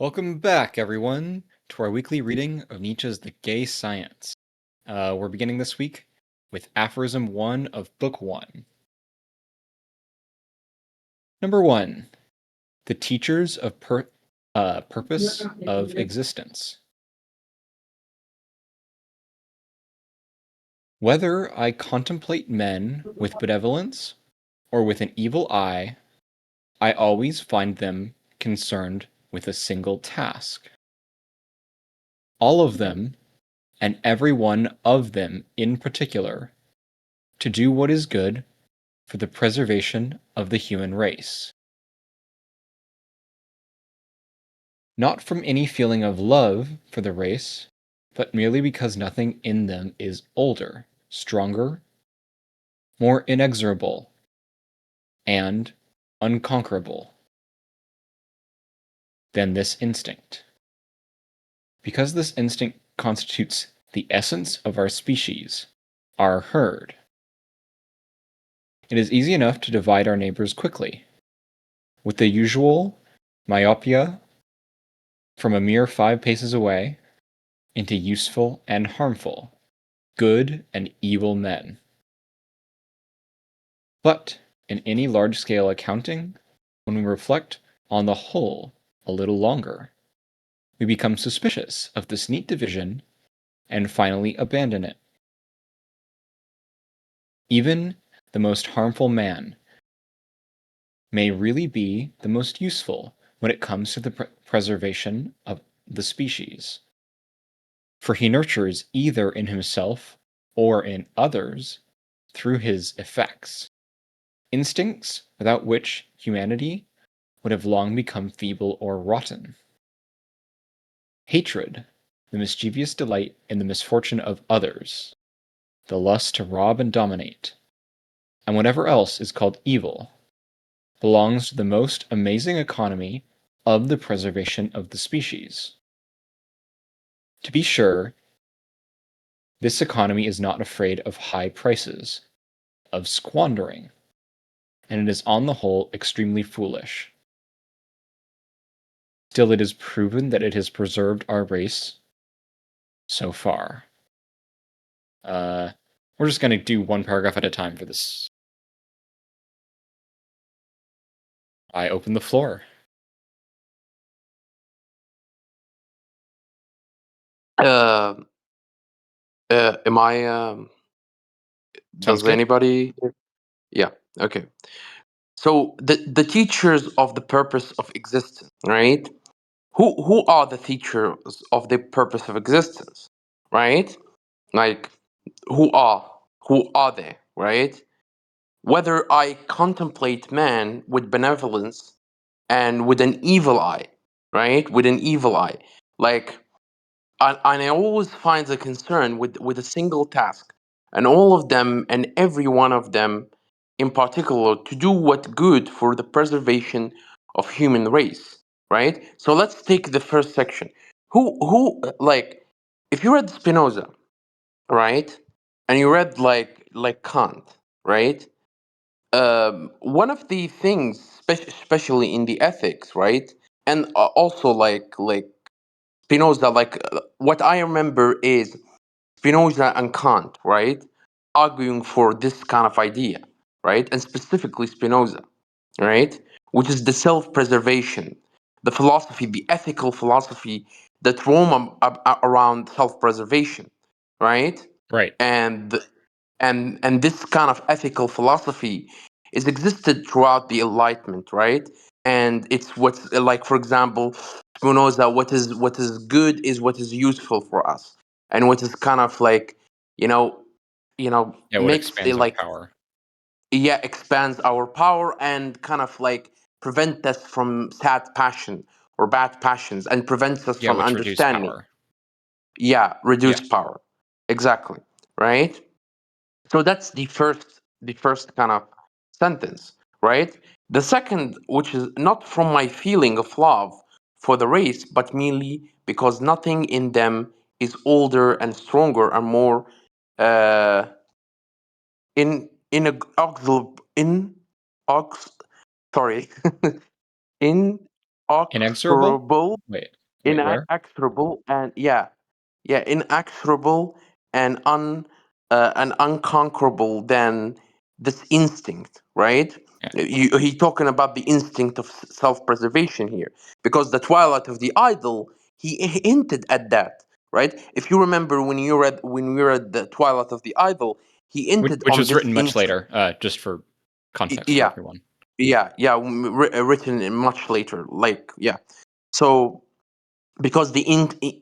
Welcome back, everyone, to our weekly reading of Nietzsche's The Gay Science. We're beginning this week with Aphorism 1 of Book 1. Number 1. The Teachers of Purpose of Existence. Whether I contemplate men with benevolence or with an evil eye, I always find them concerned with a single task. All of them, and every one of them in particular, to do what is good for the preservation of the human race. Not from any feeling of love for the race, but merely because nothing in them is older, stronger, more inexorable, and unconquerable than this instinct. Because this instinct constitutes the essence of our species, our herd. It is easy enough to divide our neighbors quickly, with the usual myopia from a mere 5 paces away, into useful and harmful, good and evil men. But in any large-scale accounting, when we reflect on the whole a little longer, we become suspicious of this neat division and finally abandon it. Even the most harmful man may really be the most useful when it comes to the preservation of the species, for he nurtures either in himself or in others through his effects instincts without which humanity would have long become feeble or rotten. Hatred, the mischievous delight in the misfortune of others, the lust to rob and dominate, and whatever else is called evil, belongs to the most amazing economy of the preservation of the species. To be sure, this economy is not afraid of high prices, of squandering, and it is on the whole extremely foolish. Still, it is proven that it has preserved our race so far. We're just going to do one paragraph at a time for this. I open the floor. Uh, am I? Sounds Does good? anybody? Yeah. Okay. So the teachers of the purpose of existence, right? Who are the teachers of the purpose of existence, right? Like who are they, right? Whether I contemplate man with benevolence and with an evil eye, right? With an evil eye, like and I always find the concern with a single task, and all of them and every one of them, in particular, to do what good for the preservation of human race. Right. So let's take the first section. Who like, if you read Spinoza, right, and you read like Kant, right? One of the things, especially in the ethics, right, and also like Spinoza, what I remember is Spinoza and Kant, right, arguing for this kind of idea, right, and specifically Spinoza, right, which is the self-preservation, the philosophy, the ethical philosophy that roam around self-preservation, right, Right. and and this kind of ethical philosophy is existed throughout the Enlightenment, right? And it's what's like, for example, Spinoza, what is good is what is useful for us, and what is kind of like, you know, Yeah, what makes it expands our like, power. yeah, expands our power and kind of like prevent us from sad passion or bad passions, and prevents us Yeah, from which reduce understanding. power. Yeah, Yeah. reduce power. Exactly. Right. So that's the first kind of sentence, right? The second, which is not from my feeling of love for the race, but merely because nothing in them is older and stronger and more uh, in a ox in ox sorry Inexorable? inexorable, Wait, where? inexorable, and yeah, inexorable and and unconquerable than this instinct, right? Yeah. He talking about the instinct of self-preservation here, because the Twilight of the Idol, he hinted at that, right? If you remember when we read the Twilight of the Idol, he hinted Which on was this written much instinct. later, just for context for Yeah, everyone. written much later, like yeah. So because the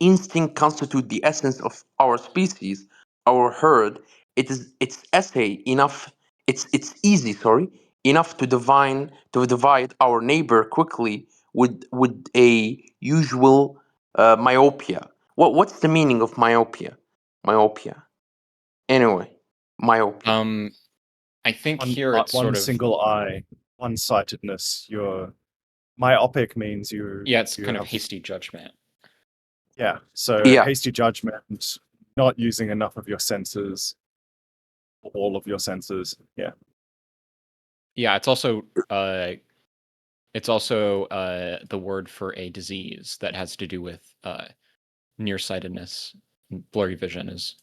instinct constitute the essence of our species, our herd, it's essay enough. It's easy, sorry, enough to divide our neighbor quickly with a usual myopia. What's the meaning of myopia? Myopia. Anyway, myopia. Um, I think here it's One sort of, single eye, one-sightedness. You're myopic means yeah, it's you kind of have, hasty judgment. yeah. So Yeah. hasty judgment, not using enough of your senses, all of your senses. Yeah. Yeah, it's also the word for a disease that has to do with nearsightedness, blurry vision is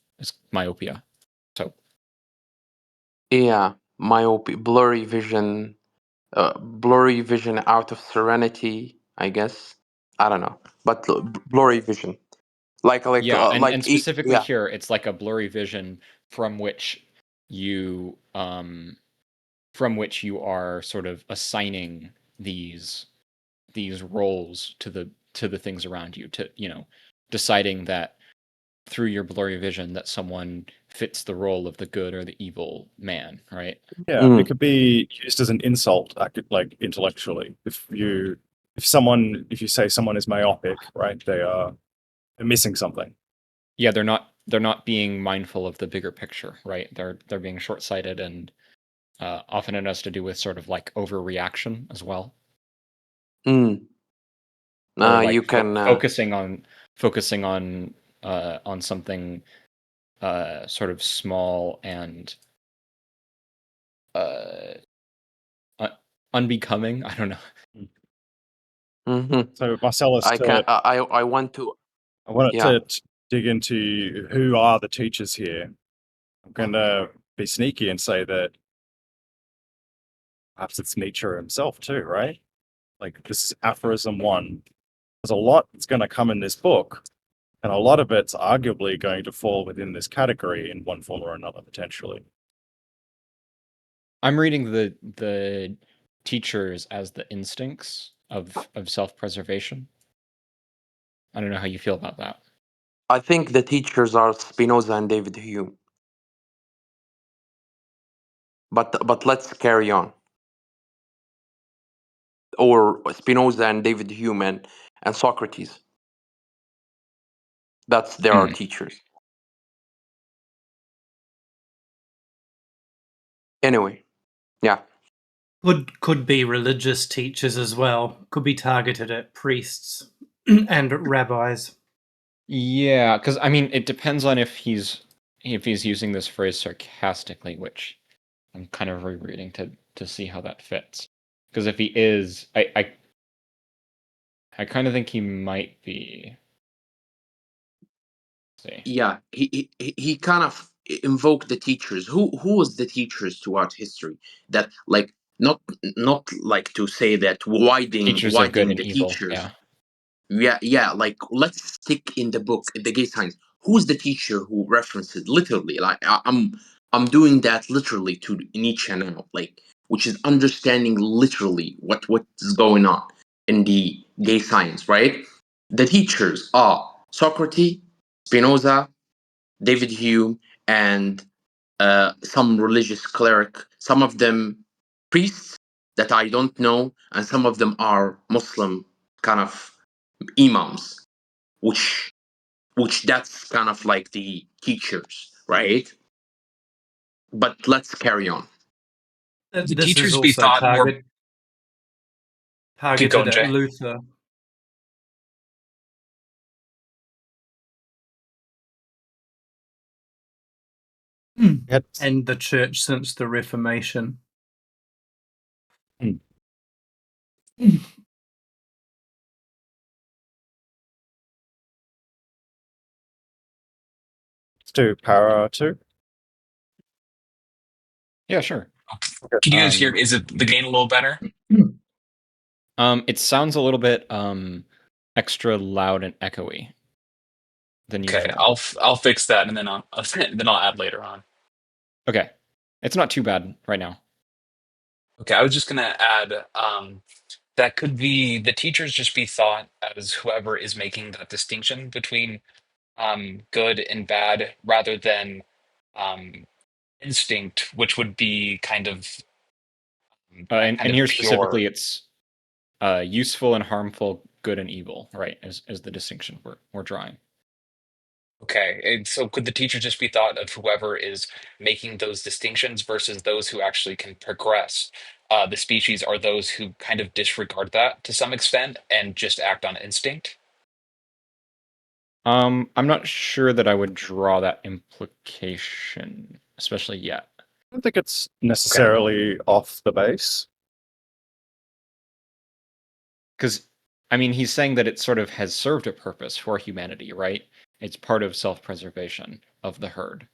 myopia. So Yeah, myopia, blurry vision out of serenity, I guess. I don't know, but blurry vision, yeah, and specifically yeah. here, it's like a blurry vision from which you um from which you are sort of assigning these roles to the things around you, to deciding that through your blurry vision that someone fits the role of the good or the evil man, right? Yeah. It Mm, could be used as an insult, like intellectually. If you say someone is myopic, right? They're missing something. Yeah, they're not being mindful of the bigger picture, right? They're being short-sighted, and often it has to do with sort of like overreaction as well, mm. or You like can focusing on something sort of small and uh unbecoming. I don't know. hmm So Marcellus, I want to I wanted yeah. to dig into who are the teachers here. I'm going to be sneaky and say that perhaps it's Nietzsche himself too, right? Like this is aphorism one. There's a lot that's going to come in this book, and a lot of it's arguably going to fall within this category in one form or another, potentially. I'm reading the teachers as the instincts of self-preservation. I don't know how you feel about that. I think the teachers are Spinoza and David Hume, but let's carry on. Or Spinoza and David Hume and Socrates. That's There are Hmm. teachers. Anyway, yeah. Could be religious teachers as well. Could be targeted at priests and rabbis. Yeah, because I mean, it depends on if he's using this phrase sarcastically, which I'm kind of rereading to see how that fits. Because if he is, I kind of think he might be. Let's see, Yeah, he kind of invoked the teachers. Who was the teachers throughout history? That like not like to say that teachers of good widening and the evil. teachers. Yeah. Yeah, like let's stick in the book, in the gay science. Who's the teacher who references literally? Like I'm doing that literally to Nietzsche now, like which is understanding literally what's going on in the gay science, right? The teachers are Socrates, Spinoza, David Hume, and some religious cleric. Some of them priests that I don't know, and some of them are Muslim kind of imams, which that's kind of like the teachers, right? But let's carry on. The This is teachers be also thought more. Keep targeted going, at Jay. Luther. Yes. And the church since the Reformation. Hmm. Let's do para 2. Yeah, sure. Can you guys hear? Is it the gain a little better? It sounds a little bit extra loud and echoey than Okay, usual. I'll fix that and then I'll add later on. Okay. It's not too bad right now. Okay, I was just gonna add that could be the teachers just be thought as whoever is making that distinction between good and bad rather than um, instinct, which would be kind of And here pure. specifically, it's useful and harmful, good and evil, right? As the distinction we're drawing. Okay, and so could the teacher just be thought of whoever is making those distinctions versus those who actually can progress? The species are those who kind of disregard that to some extent and just act on instinct. I'm not sure that I would draw that implication, especially yet. I don't think it's necessarily off the base. Because, I mean, he's saying that it sort of has served a purpose for humanity, right? It's part of self-preservation of the herd.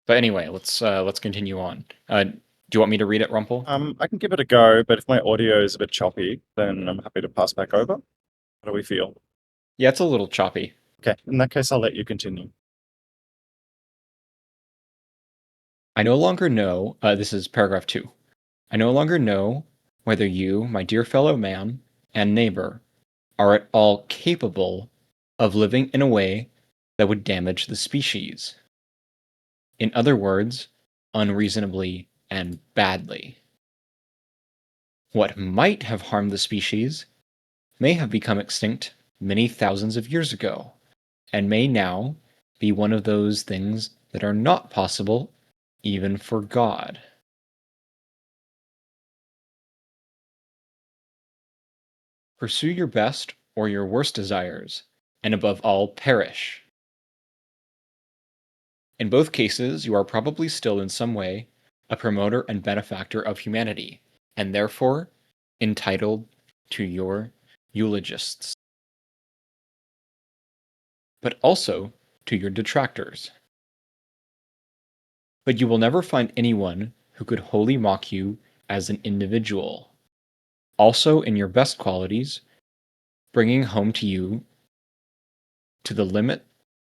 But anyway, let's continue on. Do you want me to read it, Rumpel? I can give it a go, but if my audio is a bit choppy, then I'm happy to pass back over. How do we feel? Yeah, it's a little choppy. Okay, in that case, I'll let you continue. I no longer know, this is paragraph 2. I no longer know whether you, my dear fellow man and neighbor, are at all capable of living in a way that would damage the species. In other words, unreasonably and badly. What might have harmed the species may have become extinct many thousands of years ago, and may now be one of those things that are not possible even for God. Pursue your best or your worst desires, and above all, perish. In both cases, you are probably still in some way a promoter and benefactor of humanity, and therefore entitled to your eulogists, but also to your detractors. But you will never find anyone who could wholly mock you as an individual. Also, in your best qualities, bringing home to you to the limit,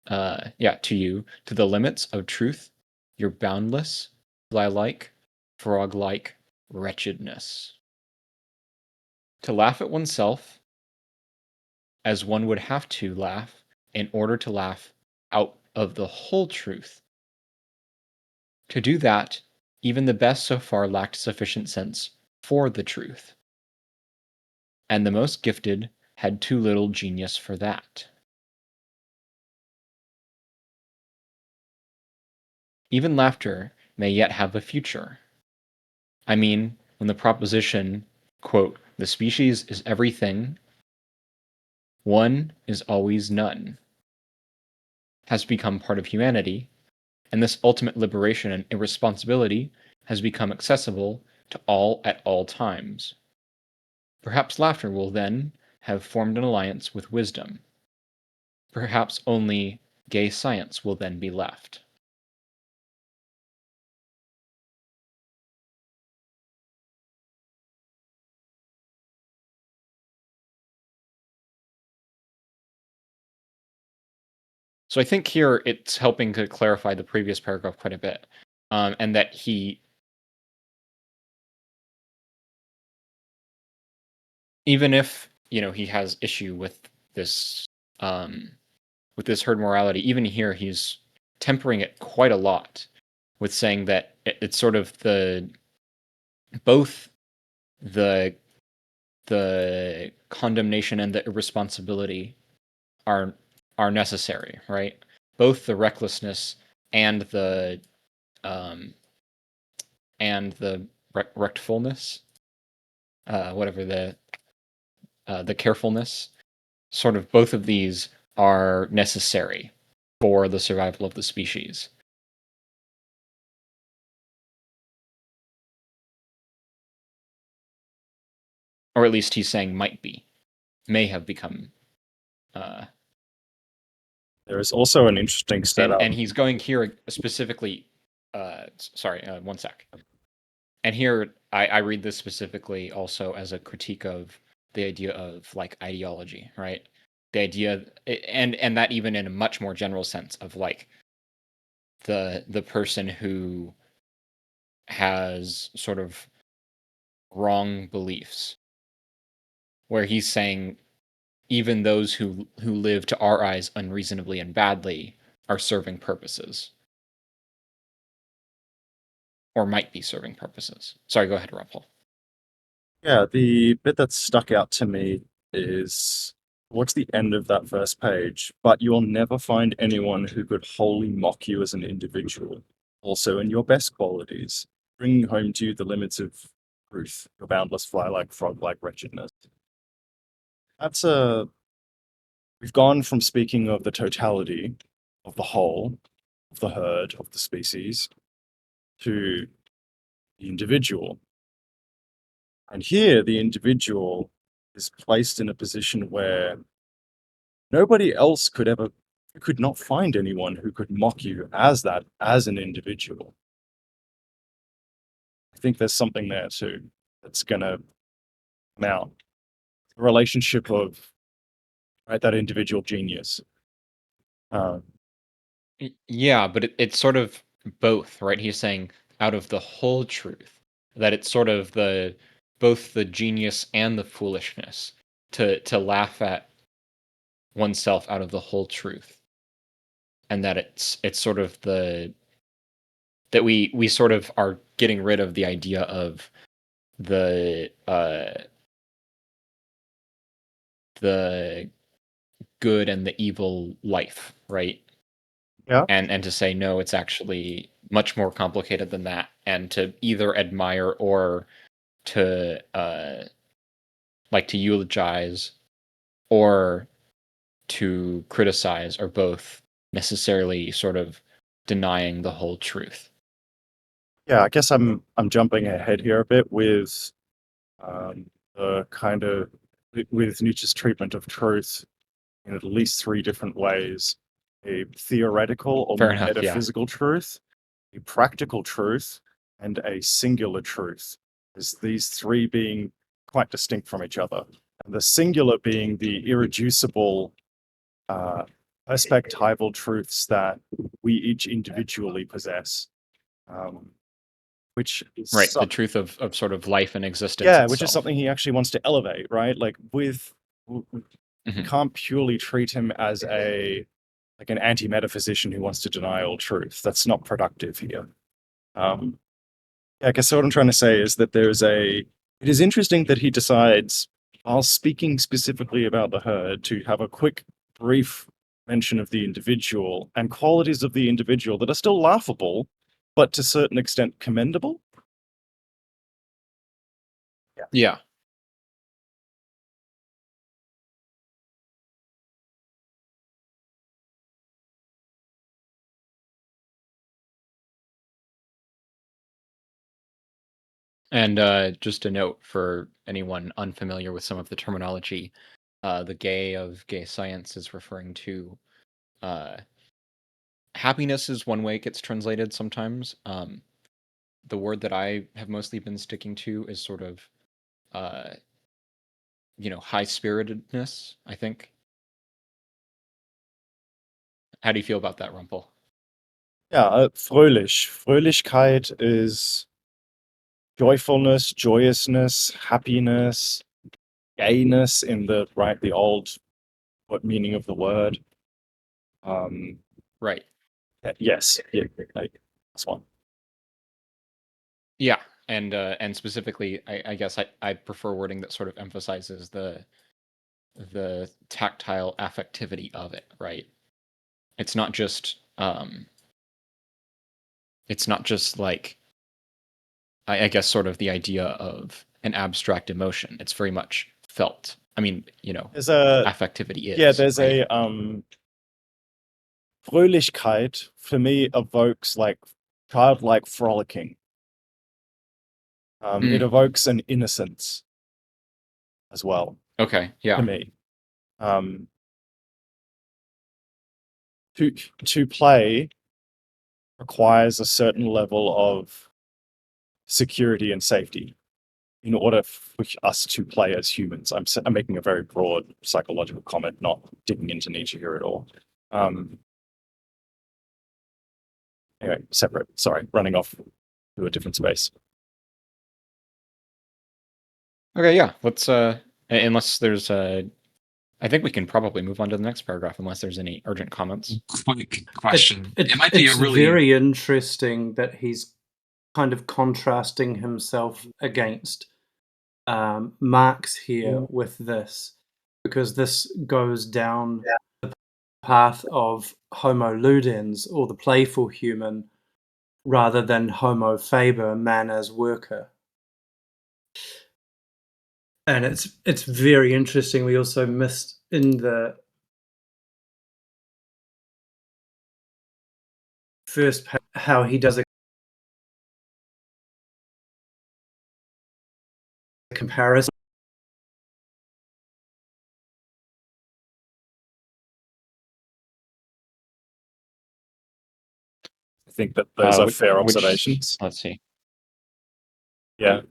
to the limits of truth, your boundless, fly-like, frog-like wretchedness. To laugh at oneself as one would have to laugh in order to laugh out of the whole truth. To do that, even the best so far lacked sufficient sense for the truth. And the most gifted had too little genius for that. Even laughter may yet have a future. I mean, when the proposition, quote, the species is everything, one is always none, has become part of humanity, and this ultimate liberation and irresponsibility has become accessible to all at all times. Perhaps laughter will then have formed an alliance with wisdom. Perhaps only gay science will then be left. So I think here it's helping to clarify the previous paragraph quite a bit, and that he, even if he has issue um, with this herd morality, even here he's tempering it quite a lot with saying that it's sort of both the condemnation and the irresponsibility are necessary, right? Both the recklessness and um, the rectfulness, whatever the carefulness, sort of both of these are necessary for the survival of the species. Or at least he's saying might be. may have become. Uh, There is also an interesting setup. and he's going here specifically. Sorry, one sec. And here I read this specifically also as a critique of the idea of like ideology, right? The idea, and that even in a much more general sense of like the person who has sort of wrong beliefs, where he's saying even those who live to our eyes unreasonably and badly are serving purposes, or might be serving purposes. Sorry, go ahead, Rumpel. Yeah, the bit that stuck out to me is towards the end of that first page, but you'll never find anyone who could wholly mock you as an individual. Also, in your best qualities, bringing home to you the limits of truth, your boundless fly-like, frog-like wretchedness. That's a... We've gone from speaking of the totality of the whole, of the herd, of the species, to the individual. And here, the individual is placed in a position where nobody else could ever, you could not find anyone who could mock you as that, as an individual. I think there's something there too that's gonna come out. The relationship of, right, that individual genius. Yeah, but it's sort of both, right? He's saying out of the whole truth, that it's sort of the both the genius and the foolishness to laugh at oneself out of the whole truth, and that it's sort of that we sort of are getting rid of the idea of the good and the evil life, right? Yeah. And to say no, it's actually much more complicated than that, and to either admire or to like to eulogize or to criticize are both necessarily sort of denying the whole truth. Yeah, I guess I'm jumping ahead here a bit with the kind of with Nietzsche's treatment of truth in at least three different ways: a theoretical or Fair enough, yeah. metaphysical truth, a practical truth, and a singular truth. As these three being quite distinct from each other, and the singular being the irreducible, perspectival truths that we each individually possess. Which is right, the truth of sort of life and existence. Yeah, itself. which is something he actually wants to elevate, right? Like you can't purely treat him as like an anti-metaphysician who wants to deny all truth. That's not productive here. Yeah, I guess what I'm trying to say is that it is interesting that he decides, while speaking specifically about the herd, to have a quick, brief mention of the individual and qualities of the individual that are still laughable, but to a certain extent commendable. Yeah. And just a note for anyone unfamiliar with some of the terminology, the gay of gay science is referring to happiness is one way it gets translated sometimes. The word that I have mostly been sticking to is sort of, high-spiritedness, I think. How do you feel about that, Rumpel? Yeah, fröhlich. Fröhlichkeit is joyfulness, joyousness, happiness, gayness in the old meaning of the word. Right. Yes, yeah, that's one. Yeah, and specifically, I guess I prefer wording that sort of emphasizes the tactile affectivity of it, right? It's not just like I guess sort of the idea of an abstract emotion. It's very much felt. I mean, There's a affectivity is. yeah, there's right? a Fröhlichkeit for me evokes like childlike frolicking. It evokes an innocence as well. Okay, yeah. To me. To play requires a certain level of security and safety in order for us to play as humans. I'm making a very broad psychological comment, not digging into Nietzsche here at all. Anyway, separate. Sorry, running off to a different space. Okay, yeah. Let's unless there's I think we can probably move on to the next paragraph unless there's any urgent comments. Quick question. It might be a It's really very interesting that he's kind of contrasting himself against Marx here with this, because this goes down the path of Homo ludens, or the playful human, rather than Homo faber, man as worker. And it's very interesting. We also missed in the first how he does a comparison. I think that those are fair Which, observations. let's see. Yeah.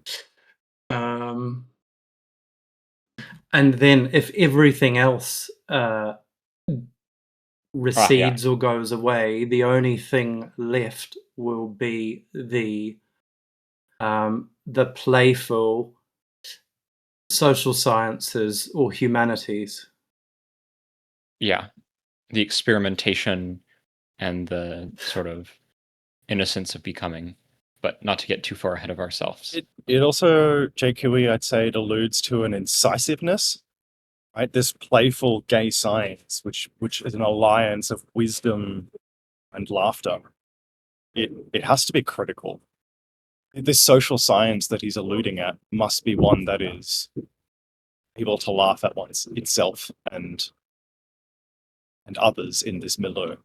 And then if everything else recedes or goes away, the only thing left will be the playful social sciences or humanities. Yeah, the experimentation and the sort of innocence of becoming, but not to get too far ahead of ourselves. It also, JQE, I'd say it alludes to an incisiveness, right? This playful gay science, which is an alliance of wisdom and laughter. It has to be critical. This social science that he's alluding at must be one that is able to laugh at itself and others in this milieu.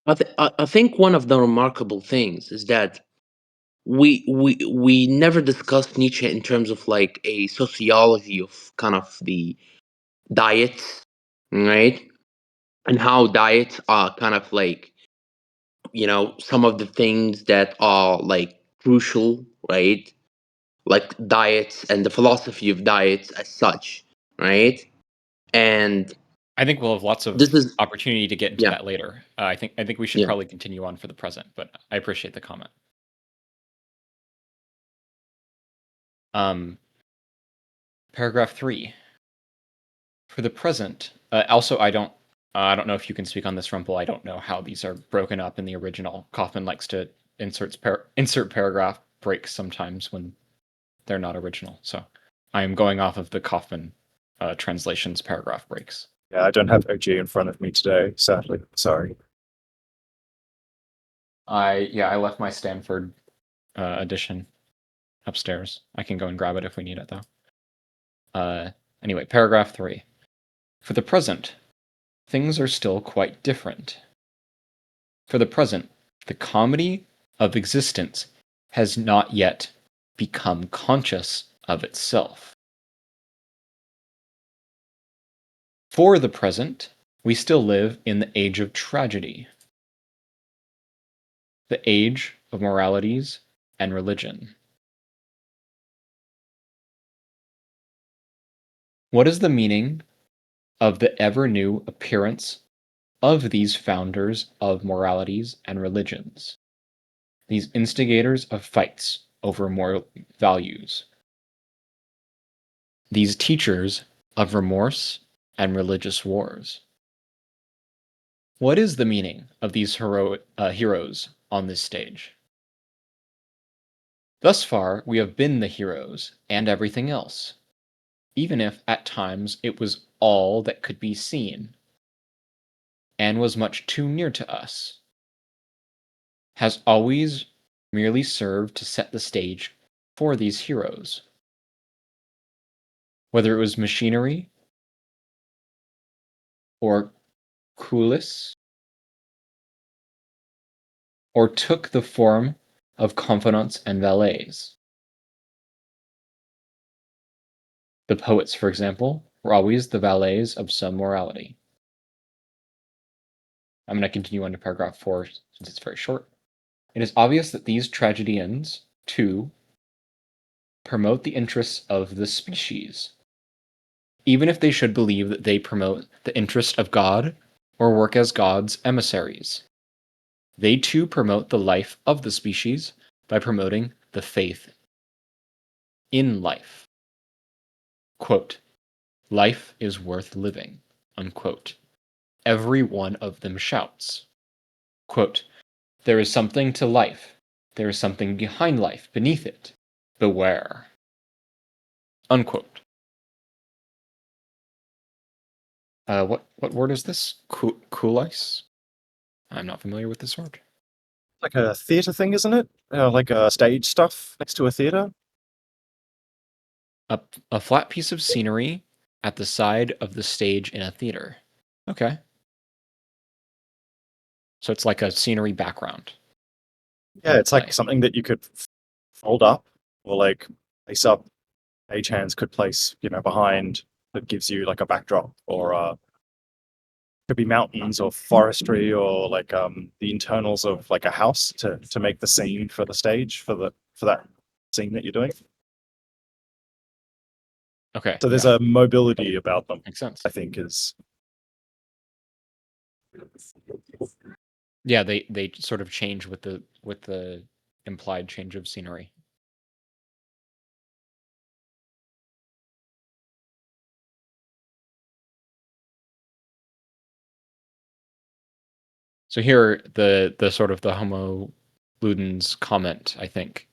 I think one of the remarkable things is that we never discussed Nietzsche in terms of like a sociology of kind of the diet, right? And how diets are kind of like, some of the things that are like crucial, right? Like diets and the philosophy of diets as such, right? And I think we'll have lots of this is opportunity to get into yeah, that later. I think we should yeah. probably continue on for the present, but I appreciate the comment. Paragraph 3. For the present, also I don't know if you can speak on this, Rumpel. I don't know how these are broken up in the original. Kaufman likes to insert paragraph breaks sometimes when they're not original. So I am going off of the Kaufman translation's paragraph breaks. Yeah, I don't have OG in front of me today, sadly. Sorry. I left my Stanford edition upstairs. I can go and grab it if we need it though. Anyway, paragraph 3. For the present, things are still quite different. For the present, the comedy of existence has not yet become conscious of itself. For the present, we still live in the age of tragedy, the age of moralities and religion. What is the meaning of the ever new appearance of these founders of moralities and religions, these instigators of fights over moral values, these teachers of remorse and religious wars? What is the meaning of these heroes on this stage? Thus far, we have been the heroes and everything else, even if at times it was all that could be seen and was much too near to us, has always merely served to set the stage for these heroes. Whether it was machinery or coulis, or took the form of confidants and valets, The poets, for example, were always the valets of some morality. I'm going to continue on to paragraph 4 since it's very short. It is obvious that these tragedians, too, promote the interests of the species, even if they should believe that they promote the interest of God or work as God's emissaries. They too promote the life of the species by promoting the faith in life. Quote, life is worth living, unquote. Every one of them shouts. Quote, there is something to life. There is something behind life, beneath it. Beware. Unquote. What word is this? Coolice? I'm not familiar with this word. Like a theater thing, isn't it? Like stage stuff next to a theater. A flat piece of scenery at the side of the stage in a theater. Okay. So it's like a scenery background. Yeah, it's like something that you could fold up or like place up. Stagehands could place, behind that gives you like a backdrop, or could be mountains or forestry or like the internals of like a house to make the scene for the stage for that scene that you're doing. Okay. So there's a mobility about them. Makes sense. I think is. Yeah, they sort of change with the implied change of scenery. So here the sort of the Homo Ludens comment, I think,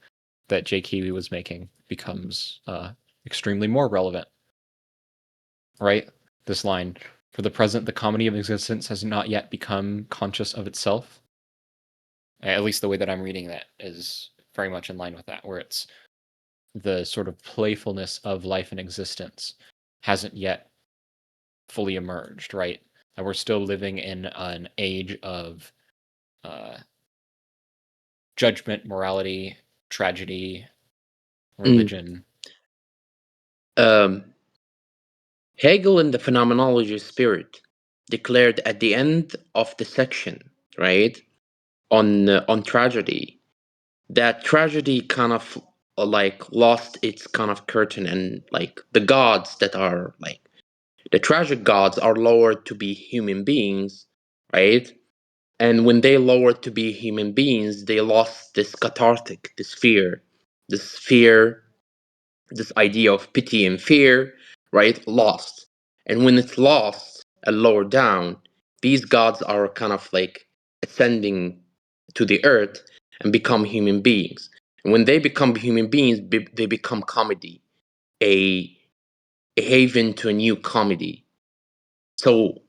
that J. Kiwi was making becomes extremely more relevant. Right? This line, for the present, the comedy of existence has not yet become conscious of itself. At least the way that I'm reading that is very much in line with that, where it's the sort of playfulness of life and existence hasn't yet fully emerged, right? And we're still living in an age of judgment, morality, tragedy, religion. Hegel in the Phenomenology of Spirit declared at the end of the section, right, on tragedy, that tragedy kind of like lost its kind of curtain, and like the gods that are like the tragic gods are lowered to be human beings, right? And when they lowered to be human beings, they lost this cathartic, this fear, this idea of pity and fear, right? Lost. And when it's lost and lower down, these gods are kind of like ascending to the earth and become human beings. And when they become human beings, they become comedy, a, a haven to a new comedy. So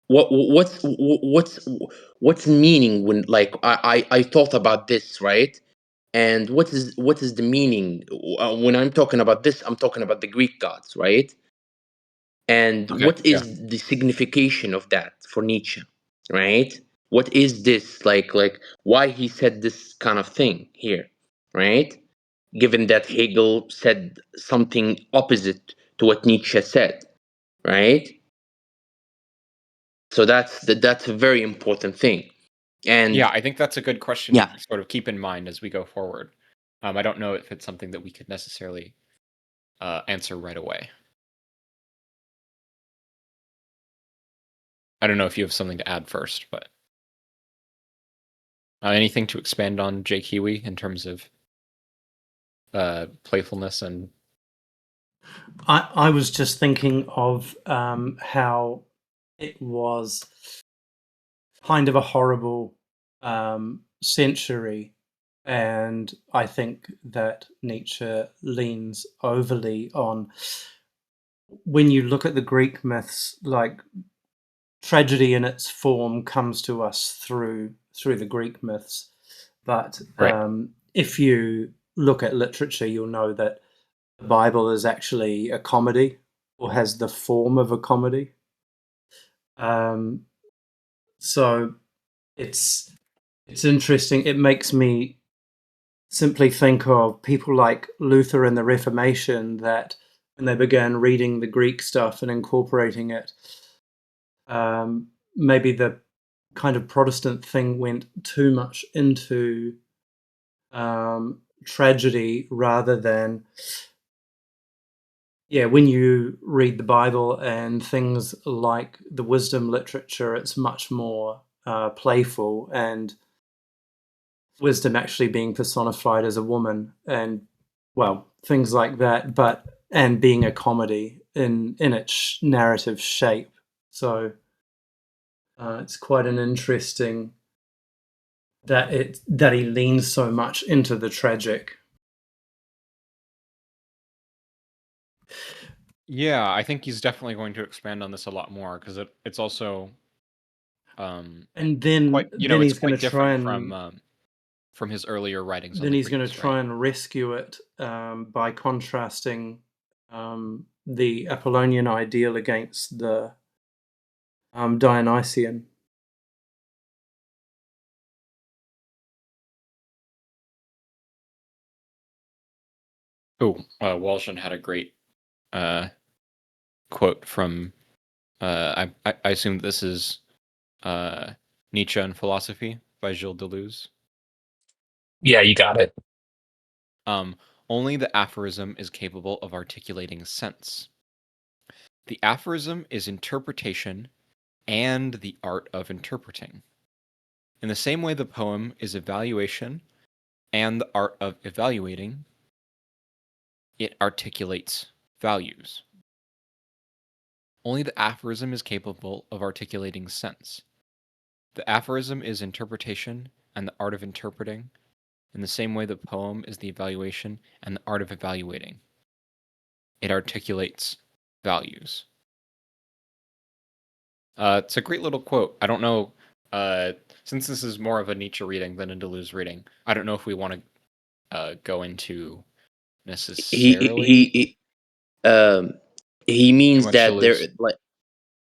what's meaning when like I thought about this, right? And what is the meaning when I'm talking about this? I'm talking about the Greek gods, right? And Okay, what is the signification of that for Nietzsche, right? What is this like why he said this kind of thing here, right? Given that Hegel said something opposite to what Nietzsche said, right? So that's a very important thing. And Yeah, I think that's a good question yeah, to sort of keep in mind as we go forward. I don't know if it's something that we could necessarily answer right away. I don't know if you have something to add first, but anything to expand on J. Kiwi in terms of playfulness and. I was just thinking of how it was kind of a horrible century, and I think that Nietzsche leans overly on, when you look at the Greek myths, like tragedy in its form comes to us through the Greek myths, but Right. if you look at literature, you'll know that the Bible is actually a comedy, or has the form of a comedy. So it's interesting. It makes me simply think of people like Luther and the Reformation, that when they began reading the Greek stuff and incorporating it, maybe the kind of Protestant thing went too much into tragedy rather than, when you read the Bible and things like the wisdom literature, it's much more playful, and wisdom actually being personified as a woman, and things like that, and being a comedy in its narrative shape. So it's quite an interesting that he leans so much into the tragic. Yeah, I think he's definitely going to expand on this a lot more, because it's also And quite, then it's he's going to quite try different and from his earlier writings on then the he's going to Greeks, try right? and rescue it by contrasting the Apollonian ideal against the Dionysian. Oh, Walshin had a great quote from I assume this is Nietzsche and Philosophy by Gilles Deleuze. Yeah, you got it. Only the aphorism is capable of articulating sense. The aphorism is interpretation and the art of interpreting. In the same way the poem is evaluation and the art of evaluating, it articulates values. Only the aphorism is capable of articulating sense. The aphorism is interpretation and the art of interpreting, in the same way the poem is the evaluation and the art of evaluating. It articulates values. It's a great little quote. I don't know, since this is more of a Nietzsche reading than a Deleuze reading, I don't know if we want to go into necessarily he too means much that there Deleuze. like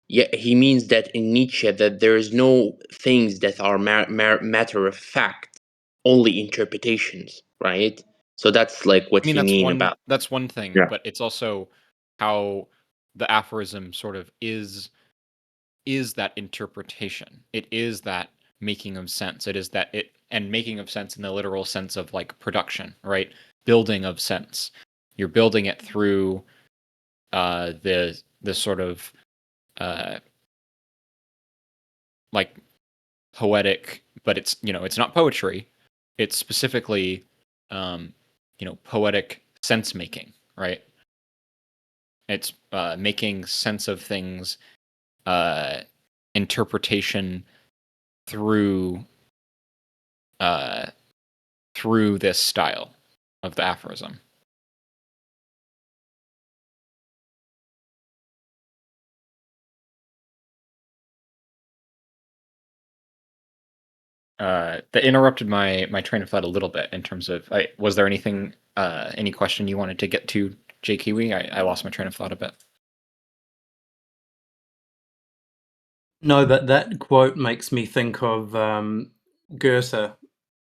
he means that in Nietzsche that there is no things that are matter of fact, only interpretations, right? So that's like what I mean, he mean about. that's one thing, Yeah. but it's also how the aphorism sort of is that interpretation. It is that making of sense. It is that and making of sense in the literal sense of like production, right? Building of sense. You're building it through the sort of like poetic, but it's not poetry. It's specifically poetic sense making, right? It's making sense of things, interpretation through through this style of the aphorism. That interrupted my train of thought a little bit in terms of was there anything any question you wanted to get to, J Kiwi? I lost my train of thought a bit. No, that quote makes me think of Goethe,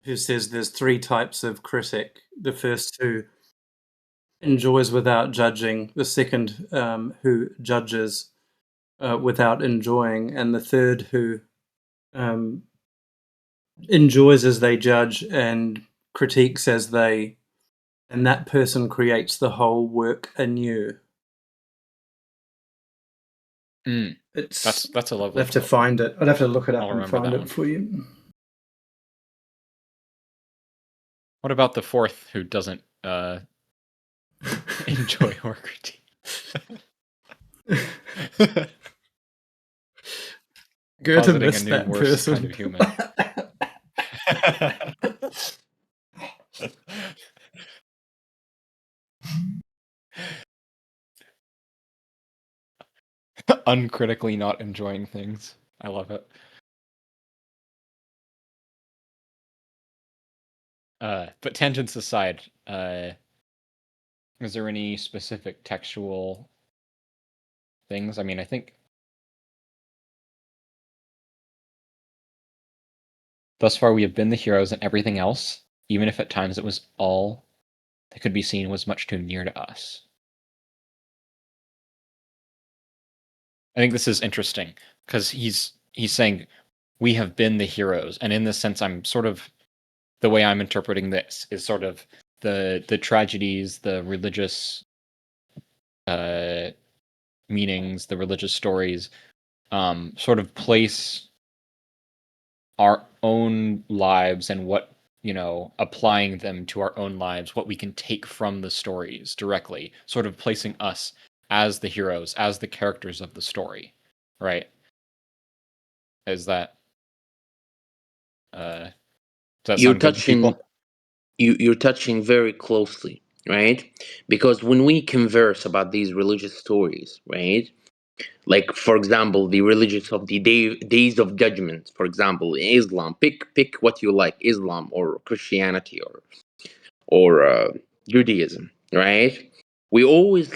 who says there's three types of critic. The first who enjoys without judging, the second who judges without enjoying, and the third who enjoys as they judge and critiques as they, and that person creates the whole work anew. It's That's a I'd lovely have to quote. find it. I'd have to look it up I'll and remember find that it one. for you. What about the fourth who doesn't enjoy or critique? Goethe Positing a missed new, that worse kind person. of human. Uncritically not enjoying things. I love it. But tangents aside, is there any specific textual things? I mean, I think thus far we have been the heroes and everything else even if at times it was all that could be seen, was much too near to us. I think this is interesting because he's saying we have been the heroes, and in this sense, I'm sort of the way I'm interpreting this is sort of the tragedies, the religious meanings, the religious stories, sort of place our own lives and what, applying them to our own lives, what we can take from the stories directly, sort of placing us as the heroes, as the characters of the story, right? Is that does that You're sound good to touching people? you're touching very closely, right? Because when we converse about these religious stories, right? Like for example, the religions of the days of judgment, for example, Islam. Pick what you like, Islam or Christianity or Judaism, right? We always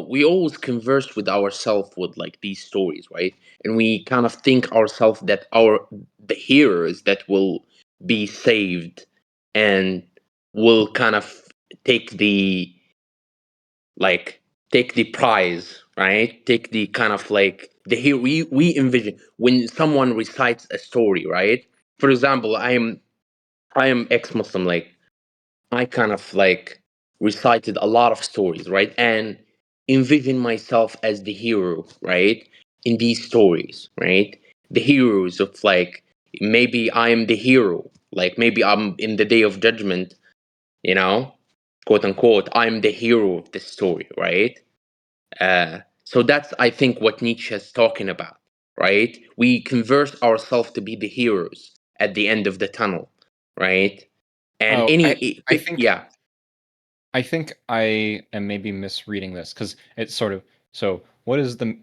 we always converse with ourselves with like these stories, right? And we kind of think ourselves that the heroes that will be saved and will kind of take the like take the prize, right? Take the kind of like the hero we envision when someone recites a story, right? For example, I am ex-Muslim, like I kind of like recited a lot of stories, right? And envision myself as the hero, right? In these stories, right? The heroes of like maybe I am the hero, like maybe I'm in the day of judgment, you know, quote unquote, I'm the hero of this story, right? So that's I think what Nietzsche is talking about, right? We converse ourselves to be the heroes at the end of the tunnel, right? And Oh, I think yeah. I think I am maybe misreading this because it's sort of so. What is the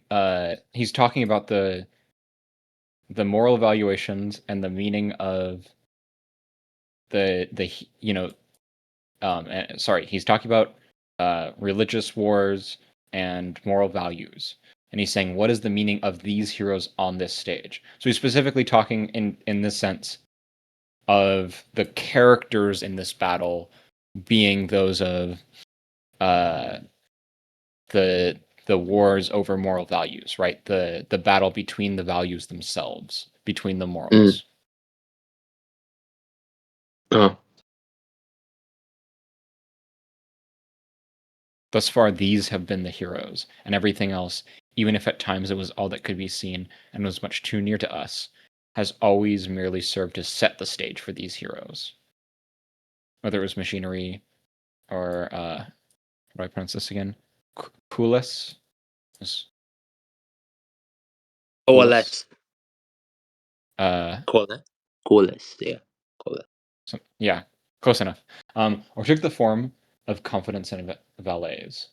he's talking about the moral evaluations and the meaning of the sorry, he's talking about religious wars and moral values, and he's saying what is the meaning of these heroes on this stage. So he's specifically talking in this sense of the characters in this battle being those of uh, the wars over moral values, right? The battle between the values themselves, between the Mm, morals. uh, Thus far, these have been the heroes, and everything else, even if at times it was all that could be seen and was much too near to us, has always merely served to set the stage for these heroes. Whether it was machinery or, how do I pronounce this again? Coolus? Coolus? OLS, Uh, coolest, yeah, coolest. yeah, close enough. Or took the form of confidence and valets.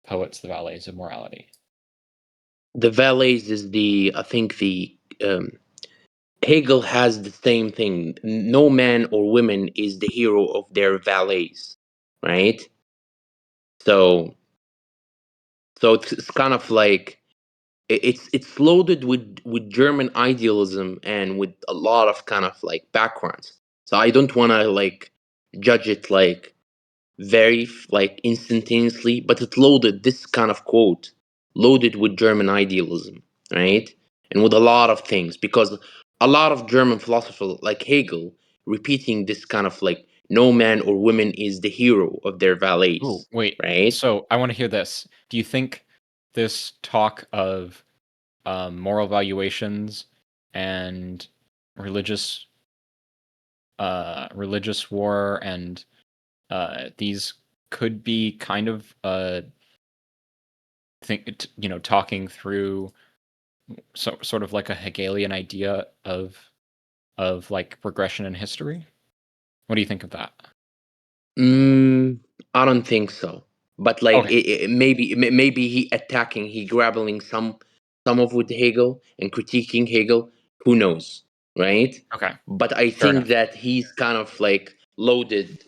Poets, the valets of morality. The valets is I think um, Hegel has the same thing. No man or woman is the hero of their valets, right? So, it's kind of like it's loaded with German idealism and with a lot of kind of like backgrounds. So I don't want to like judge it like very like instantaneously, but it loaded this kind of quote loaded with German idealism, right? And with a lot of things because a lot of German philosophers like Hegel repeating this kind of like no man or woman is the hero of their Ooh, valets, wait. right? So I want to hear this. Do you think this talk of moral valuations and religious religious war and these could be kind of talking through sort of like a Hegelian idea of like regression in history? What do you think of that? Mm, I don't think so. But like Okay. maybe he grappling some of with Hegel and critiquing Hegel. Who knows, right? Okay. But I Fair think enough. that he's kind of like loaded.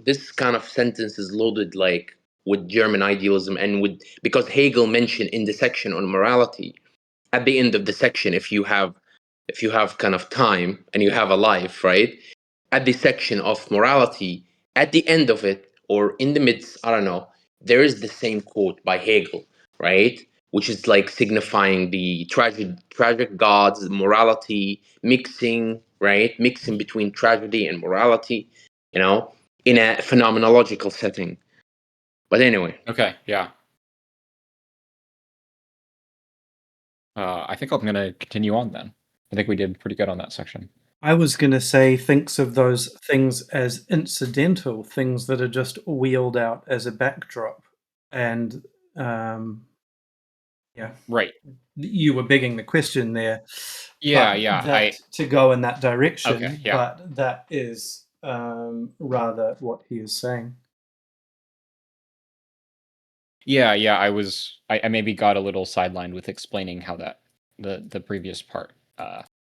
This kind of sentence is loaded like with German idealism and with because Hegel mentioned in the section on morality at the end of the section. if you have kind of time and you have a life, right? At the section of morality, at the end of it, or in the midst, I don't know, there is the same quote by Hegel, right? Which is like signifying the tragic gods, morality, mixing, right? Mixing between tragedy and morality, you know, in a phenomenological setting. But anyway. Okay, yeah. I think I'm going to continue on then. I think we did pretty good on that section. I was going to say, thinks of those things as incidental, things that are just wheeled out as a backdrop. And yeah, Right. you were begging the question there. Yeah, but yeah. to go in that direction, Okay, yeah. but that is rather what he is saying. Yeah, I maybe got a little sidelined with explaining how that the previous part,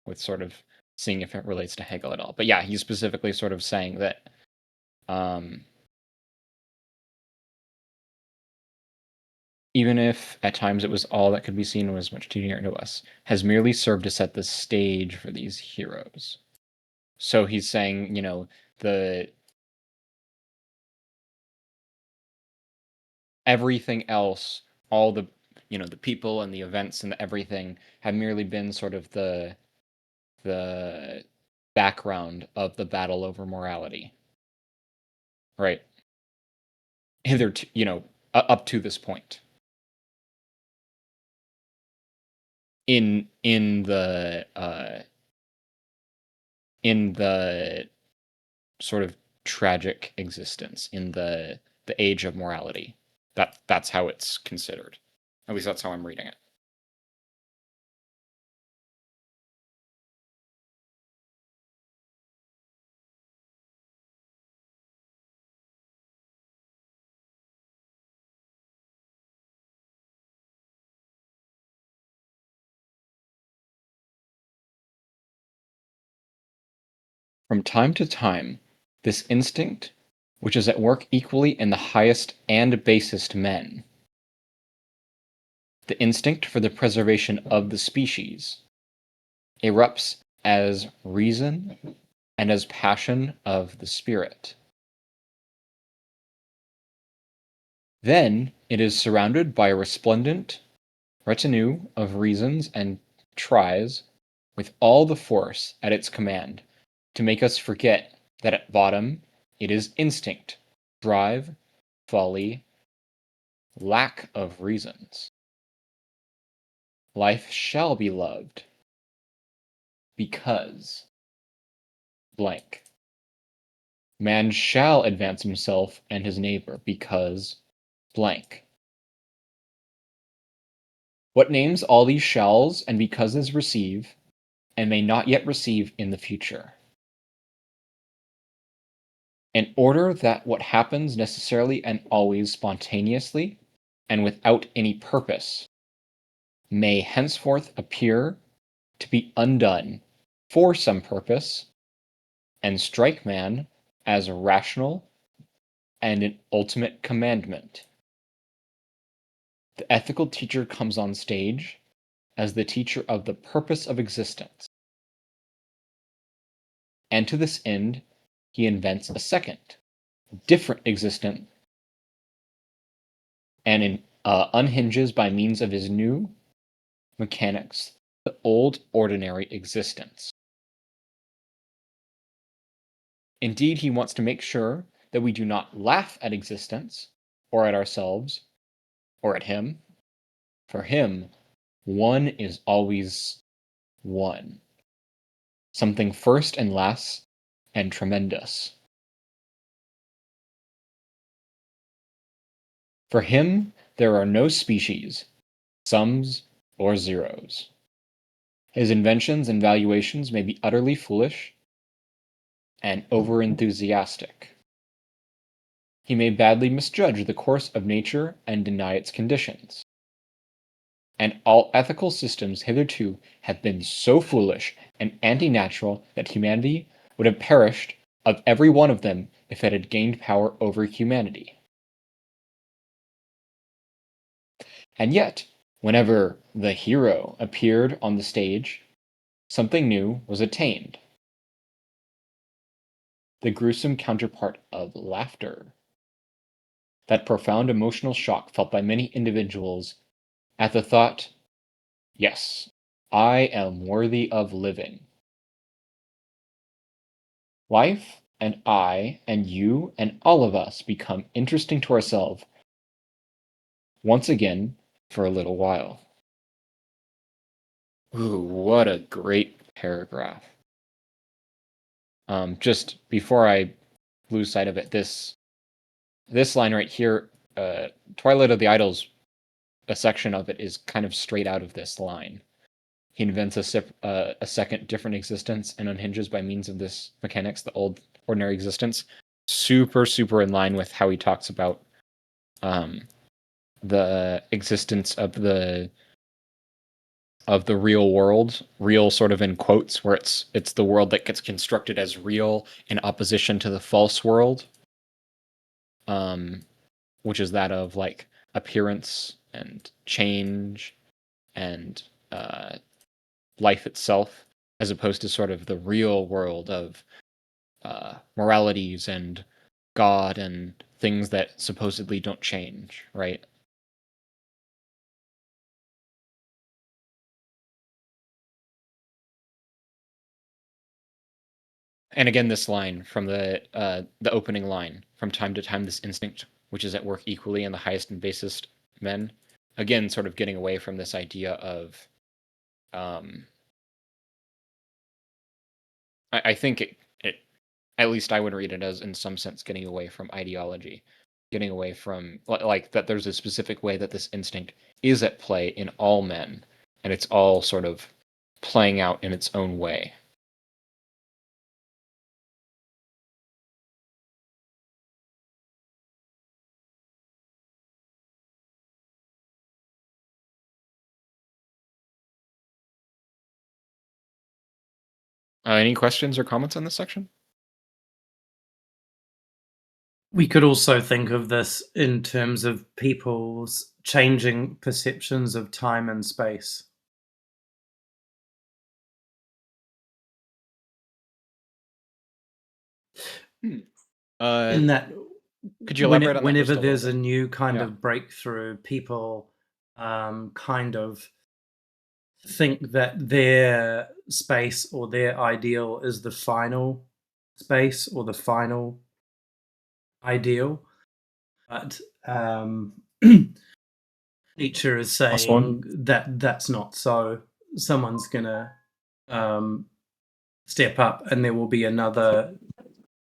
with sort of seeing if it relates to Hegel at all. But yeah, he's specifically sort of saying that even if at times it was all that could be seen and was much too near to us, has merely served to set the stage for these heroes. So he's saying, you know, everything else, all the, you know, the people and the events and the everything have merely been sort of the background of the battle over morality, right? Hitherto, you know, up to this point in the sort of tragic existence, in the age of morality. That's how it's considered. At least that's how I'm reading it. From time to time, this instinct, which is at work equally in the highest and basest men, the instinct for the preservation of the species, erupts as reason and as passion of the spirit. Then it is surrounded by a resplendent retinue of reasons and tries, with all the force at its command, to make us forget that at bottom it is instinct, drive, folly, lack of reasons. Life shall be loved because blank. Man shall advance himself and his neighbor because blank. What names all these shalls and becauses receive, and may not yet receive in the future? In order that what happens necessarily and always spontaneously, and without any purpose, may henceforth appear to be undone for some purpose, and strike man as rational and an ultimate commandment. The ethical teacher comes on stage as the teacher of the purpose of existence. And to this end, he invents a second, different existence, and unhinges by means of his new mechanics the old ordinary existence. Indeed, he wants to make sure that we do not laugh at existence, or at ourselves, or at him. For him, one is always one. Something first and last and tremendous. For him, there are no species, sums, or zeros. His inventions and valuations may be utterly foolish and over-enthusiastic. He may badly misjudge the course of nature and deny its conditions. And all ethical systems hitherto have been so foolish and anti-natural that humanity would have perished of every one of them if it had gained power over humanity. And yet, whenever the hero appeared on the stage, something new was attained. The gruesome counterpart of laughter. That profound emotional shock felt by many individuals at the thought, yes, I am worthy of living. Life and I and you and all of us become interesting to ourselves once again for a little while. Ooh, what a great paragraph. Just before I lose sight of it, this line right here, Twilight of the Idols, a section of it is kind of straight out of this line. He invents a second different existence and unhinges by means of this mechanics, the old ordinary existence. Super, super in line with how he talks about the existence of the real world, real sort of in quotes, where it's the world that gets constructed as real in opposition to the false world, which is that of like appearance and change and life itself, as opposed to sort of the real world of moralities and God and things that supposedly don't change, right? And again, this line from the opening line: "From time to time, this instinct, which is at work equally in the highest and basest men," again, sort of getting away from this idea of, I think it, at least I would read it as, in some sense, getting away from ideology, getting away from like that. There's a specific way that this instinct is at play in all men, and it's all sort of playing out in its own way. Any questions or comments on this section? We could also think of this in terms of people's changing perceptions of time and space. In that, could you elaborate on that whenever just a there's little a bit? new kind Yeah. of breakthrough, people kind of think that their space or their ideal is the final space or the final ideal. But Nietzsche is Last one. saying that that's not so. Someone's gonna step up, and there will be another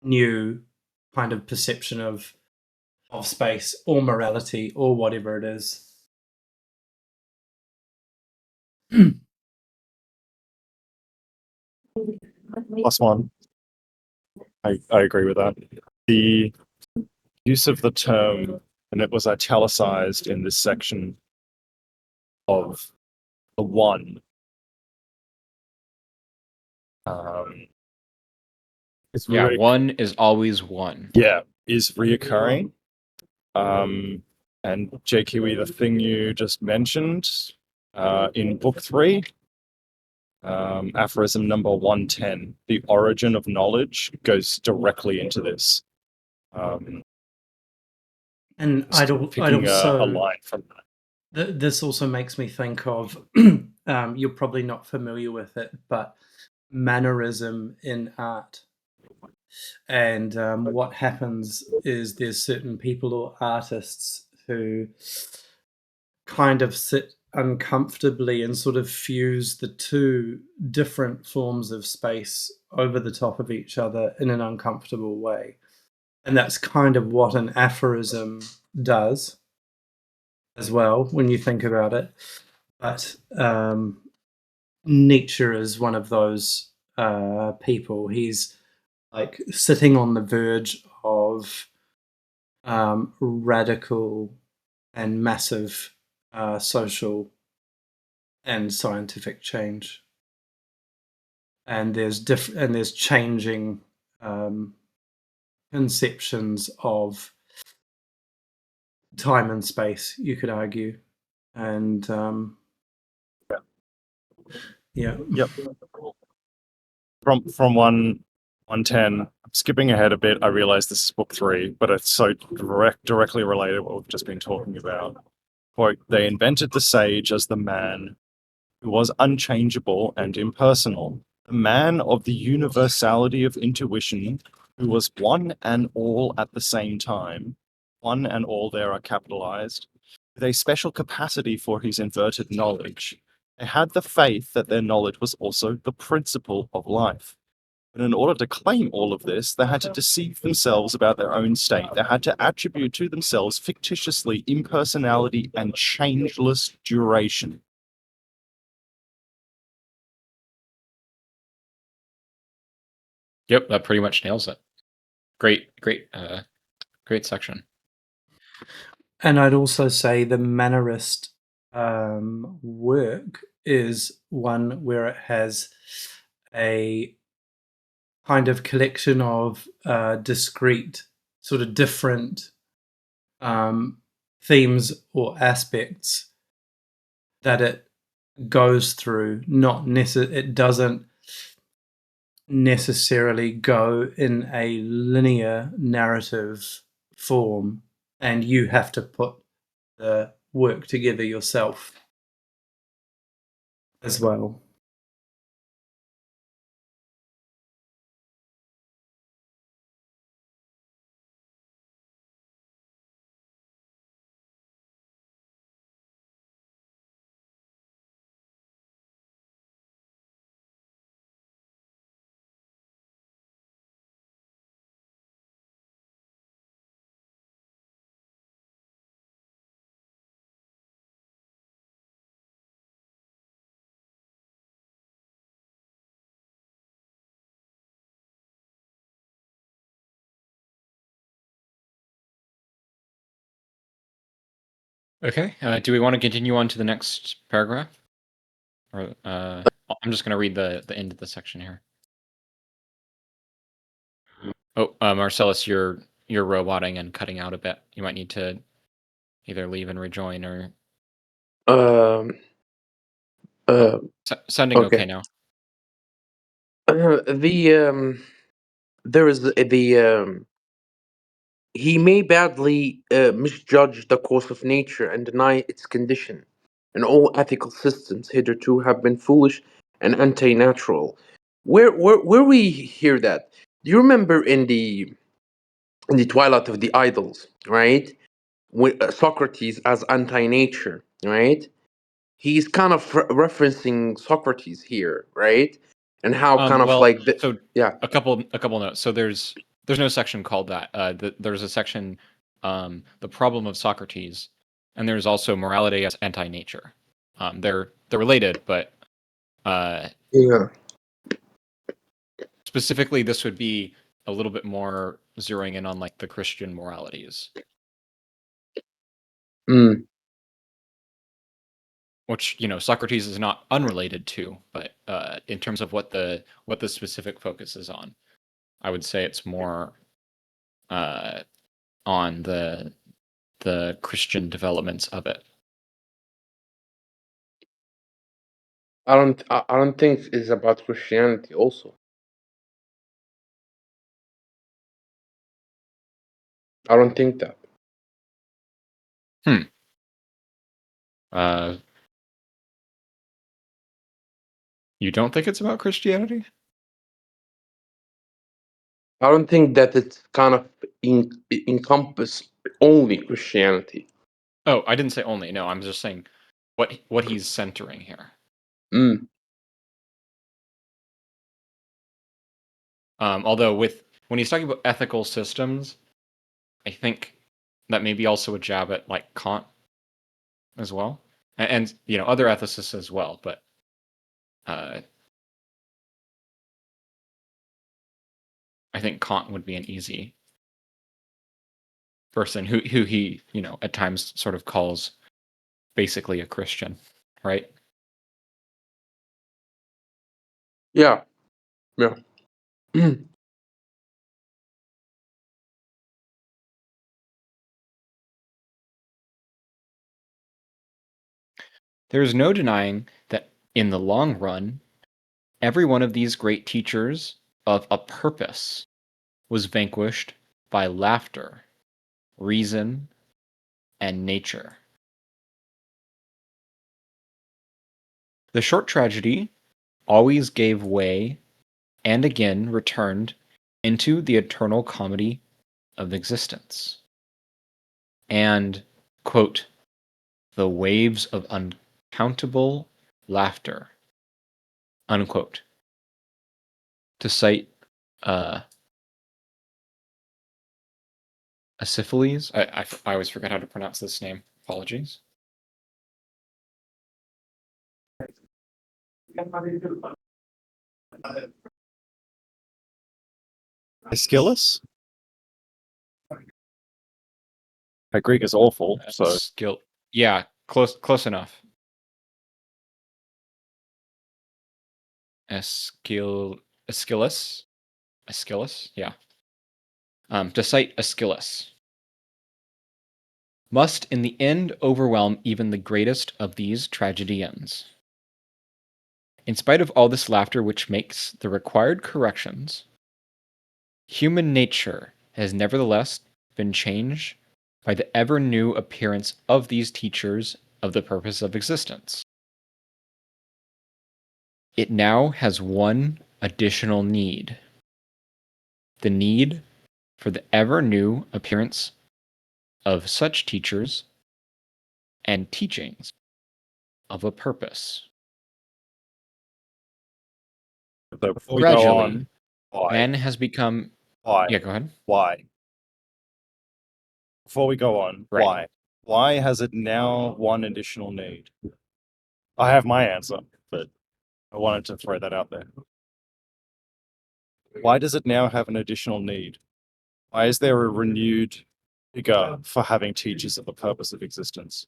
new kind of perception of space or morality or whatever it is. Last one. I agree with that. The use of the term, and it was italicized in this section, of the one. Yeah, one is always one. Yeah, is reoccurring. And JQE, the thing you just mentioned in book 3, aphorism number 110, the origin of knowledge, goes directly into this. And I'd picking also a line from that. This also makes me think of you're probably not familiar with it, but mannerism in art. And what happens is there's certain people or artists who kind of sit uncomfortably and sort of fuse the two different forms of space over the top of each other in an uncomfortable way. And that's kind of what an aphorism does as well, when you think about it. But Nietzsche is one of those people. He's like sitting on the verge of radical and massive social and scientific change, and there's changing conceptions of time and space, you could argue, and yeah. Yep. from 110, skipping ahead a bit, I realize this is book 3, but it's so directly related to what we've just been talking about. Quote, they invented the sage as the man who was unchangeable and impersonal, the man of the universality of intuition, who was one and all at the same time. One and all there are capitalized, with a special capacity for his inverted knowledge. They had the faith that their knowledge was also the principle of life. And in order to claim all of this, they had to deceive themselves about their own state. They had to attribute to themselves fictitiously impersonality and changeless duration. Yep, that pretty much nails it. Great section. And I'd also say the mannerist work is one where it has a kind of collection of discrete, sort of different themes or aspects that it goes through. It doesn't necessarily go in a linear narrative form, and you have to put the work together yourself as well. Okay. Do we want to continue on to the next paragraph? Or I'm just going to read the end of the section here. Oh, Marcellus, you're roboting and cutting out a bit. You might need to either leave and rejoin or Um. sounding okay now. There is he may badly misjudge the course of nature and deny its condition, and all ethical systems hitherto have been foolish and anti-natural. Where we hear that? Do you remember in the Twilight of the Idols, right? Socrates as anti-nature, right? He's kind of referencing Socrates here, right? And how kind of Well, like the so yeah. a couple notes. So there's no section called that. There's a section, the problem of Socrates, and there's also morality as anti-nature. They're related, but Yeah. specifically this would be a little bit more zeroing in on like the Christian moralities, Mm. which Socrates is not unrelated to, but in terms of what the specific focus is on, I would say it's more on the Christian developments of it. I don't think it's about Christianity also. I don't think that. Uh, you don't think it's about Christianity? I don't think that it's kind of encompass only Christianity. Oh, I didn't say only. No, I'm just saying what he's centering here. Mm. Although when he's talking about ethical systems, I think that may be also a jab at like Kant as well, and other ethicists as well. But I think Kant would be an easy person who he at times sort of calls basically a Christian, right? Yeah. Yeah. There is no denying that in the long run, Every one of these great teachers of a purpose was vanquished by laughter, reason, and nature. The short tragedy always gave way and again returned into the eternal comedy of existence. And, quote, the waves of uncountable laughter, unquote. To cite Asiphiles, I always forget how to pronounce this name. Apologies. Aeschylus? My Greek is awful, so Yeah, close enough. Aeschylus, yeah. To cite Aeschylus, must in the end overwhelm even the greatest of these tragedians. In spite of all this laughter which makes the required corrections, human nature has nevertheless been changed by the ever new appearance of these teachers of the purpose of existence. It now has one additional need: the need for the ever new appearance of such teachers and teachings of a purpose. so before we go Gradually, on, why? man has become. Why? Yeah, go ahead. Why? Before we go on, Right. why? Why has it now one additional need? I have my answer, but I wanted to throw that out there. Why does it now have an additional need? Why is there a renewed vigor for having teachers of the purpose of existence?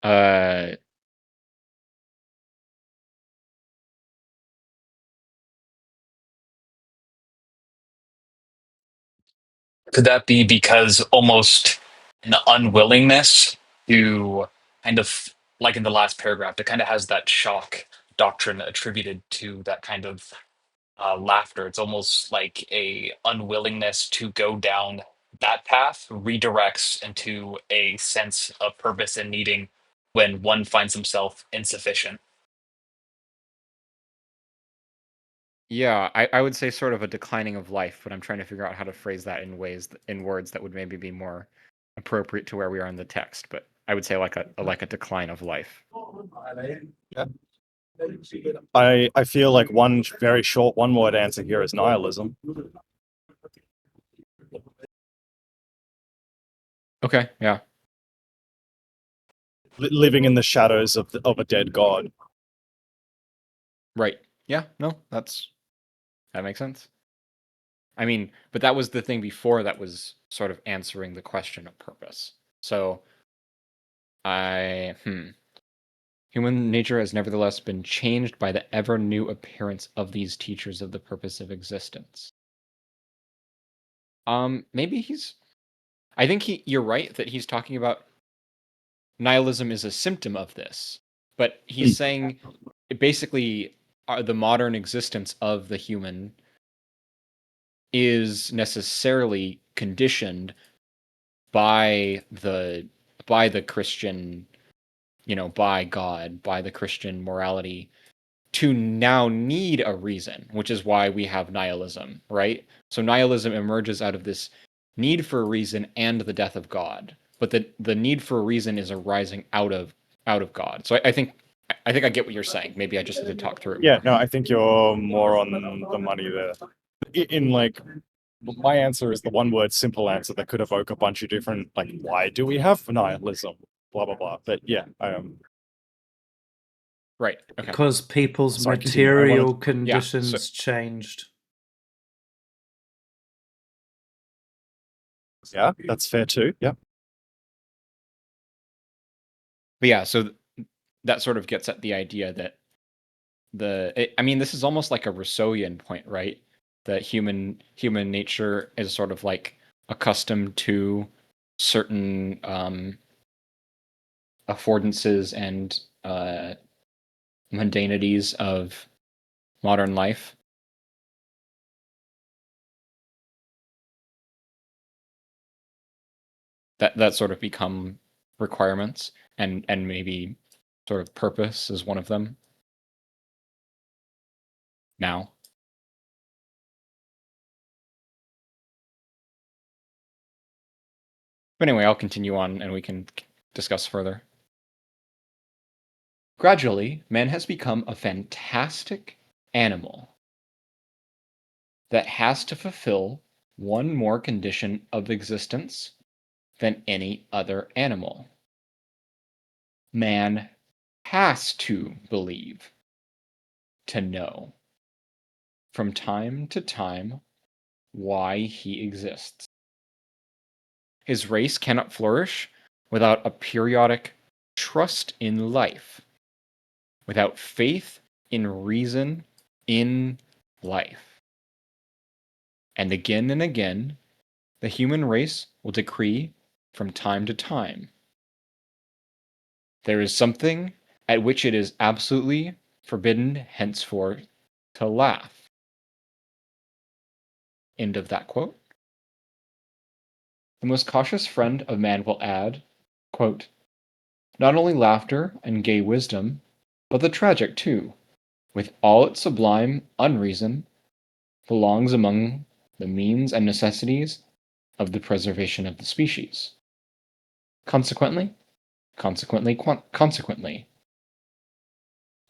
Uh, Could that be because almost an unwillingness to kind of, like in the last paragraph, it kind of has that shock doctrine attributed to that kind of laughter. It's almost like a unwillingness to go down that path redirects into a sense of purpose and needing when one finds himself insufficient. yeah, I would say sort of a declining of life, but I'm trying to figure out how to phrase that in words that would maybe be more appropriate to where we are in the text. But I would say like a decline of life. Yeah. I feel like one very short one word answer here is nihilism. Okay, yeah. Living in the shadows of a dead god. Right. Yeah, no, that makes sense. I mean, but that was the thing before that was sort of answering the question of purpose. So human nature has nevertheless been changed by the ever new appearance of these teachers of the purpose of existence. Maybe I think you're right that he's talking about nihilism is a symptom of this, but he's saying basically the modern existence of the human is necessarily conditioned by the Christian, by God, by the Christian morality to now need a reason, which is why we have nihilism, right? So nihilism emerges out of this need for a reason and the death of God. But the need for a reason is arising out of God. So I think I get what you're saying. Maybe I just need to talk through it Yeah, more. no, I think you're more on the money there. In like, my answer is the one word simple answer that could evoke a bunch of different, like, why do we have nihilism? Blah, blah, blah. But yeah, Right. Okay. Because people's Sorry, continue. material Yeah, conditions changed. Yeah, that's fair too. Yeah. But yeah, so that sort of gets at the idea that I mean, this is almost like a Rousseauian point, right? That human nature is sort of like accustomed to certain affordances and mundanities of modern life. That sort of become requirements, and maybe sort of purpose is one of them now. But anyway, I'll continue on and we can discuss further. Gradually, man has become a fantastic animal that has to fulfill one more condition of existence than any other animal. Man has to believe, to know, from time to time, why he exists. His race cannot flourish without a periodic trust in life, without faith in reason in life. And again, the human race will decree from time to time. There is something at which it is absolutely forbidden henceforth to laugh. End of that quote. The most cautious friend of man will add, quote, not only laughter and gay wisdom, but the tragic too, with all its sublime unreason, belongs among the means and necessities of the preservation of the species. Consequently.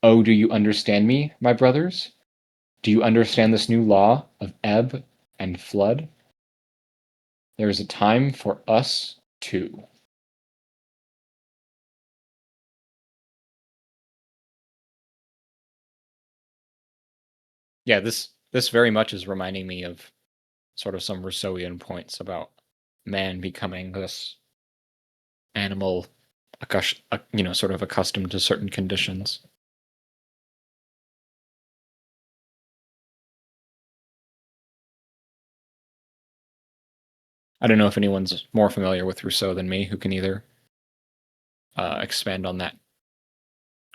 Oh, do you understand me, my brothers? Do you understand this new law of ebb and flood? There is a time for us too. Yeah, this very much is reminding me of sort of some Rousseauian points about man becoming this animal, sort of accustomed to certain conditions. I don't know if anyone's more familiar with Rousseau than me, who can either expand on that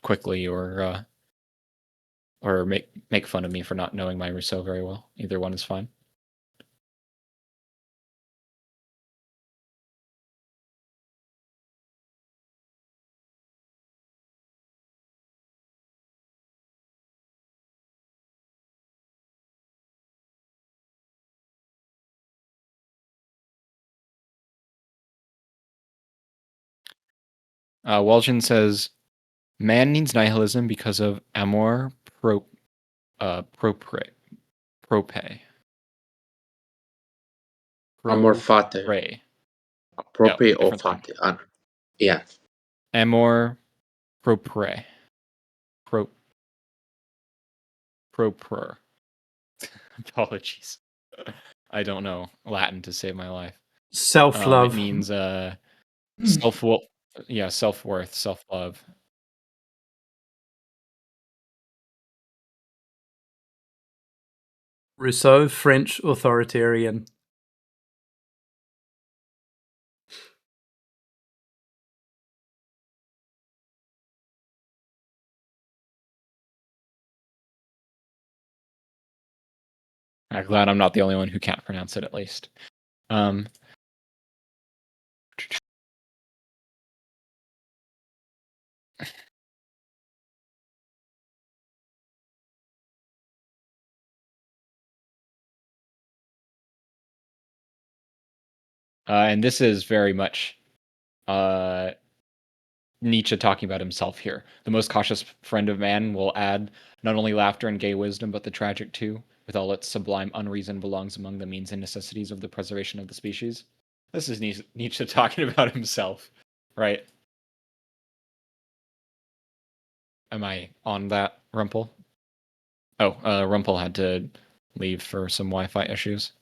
quickly or make fun of me for not knowing my Rousseau very well. Either one is fine. Walgen says, man needs nihilism because of amor propre. Amor fati. Propre. Propre or different thing. fati. Yeah. Amor propre. Propre. Apologies. I don't know Latin to save my life. Self-love. It means self-will. Yeah, self-worth, self-love. Rousseau, French authoritarian. I'm glad I'm not the only one who can't pronounce it, at least. And this is very much Nietzsche talking about himself here. The most cautious friend of man will add not only laughter and gay wisdom, but the tragic too, with all its sublime unreason belongs among the means and necessities of the preservation of the species. This is Nietzsche talking about himself, right? Am I on that, Rumpel? Oh, Rumpel had to leave for some Wi-Fi issues.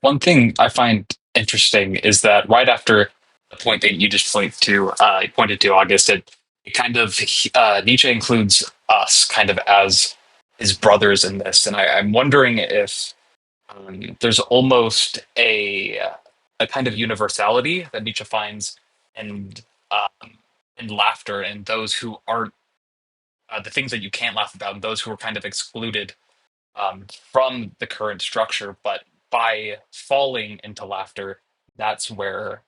One thing I find interesting is that right after the point that you just pointed to, August, it kind of Nietzsche includes us kind of as his brothers in this, and I'm wondering if there's almost a kind of universality that Nietzsche finds in in laughter, and those who aren't the things that you can't laugh about, and those who are kind of excluded from the current structure. But by falling into laughter, that's where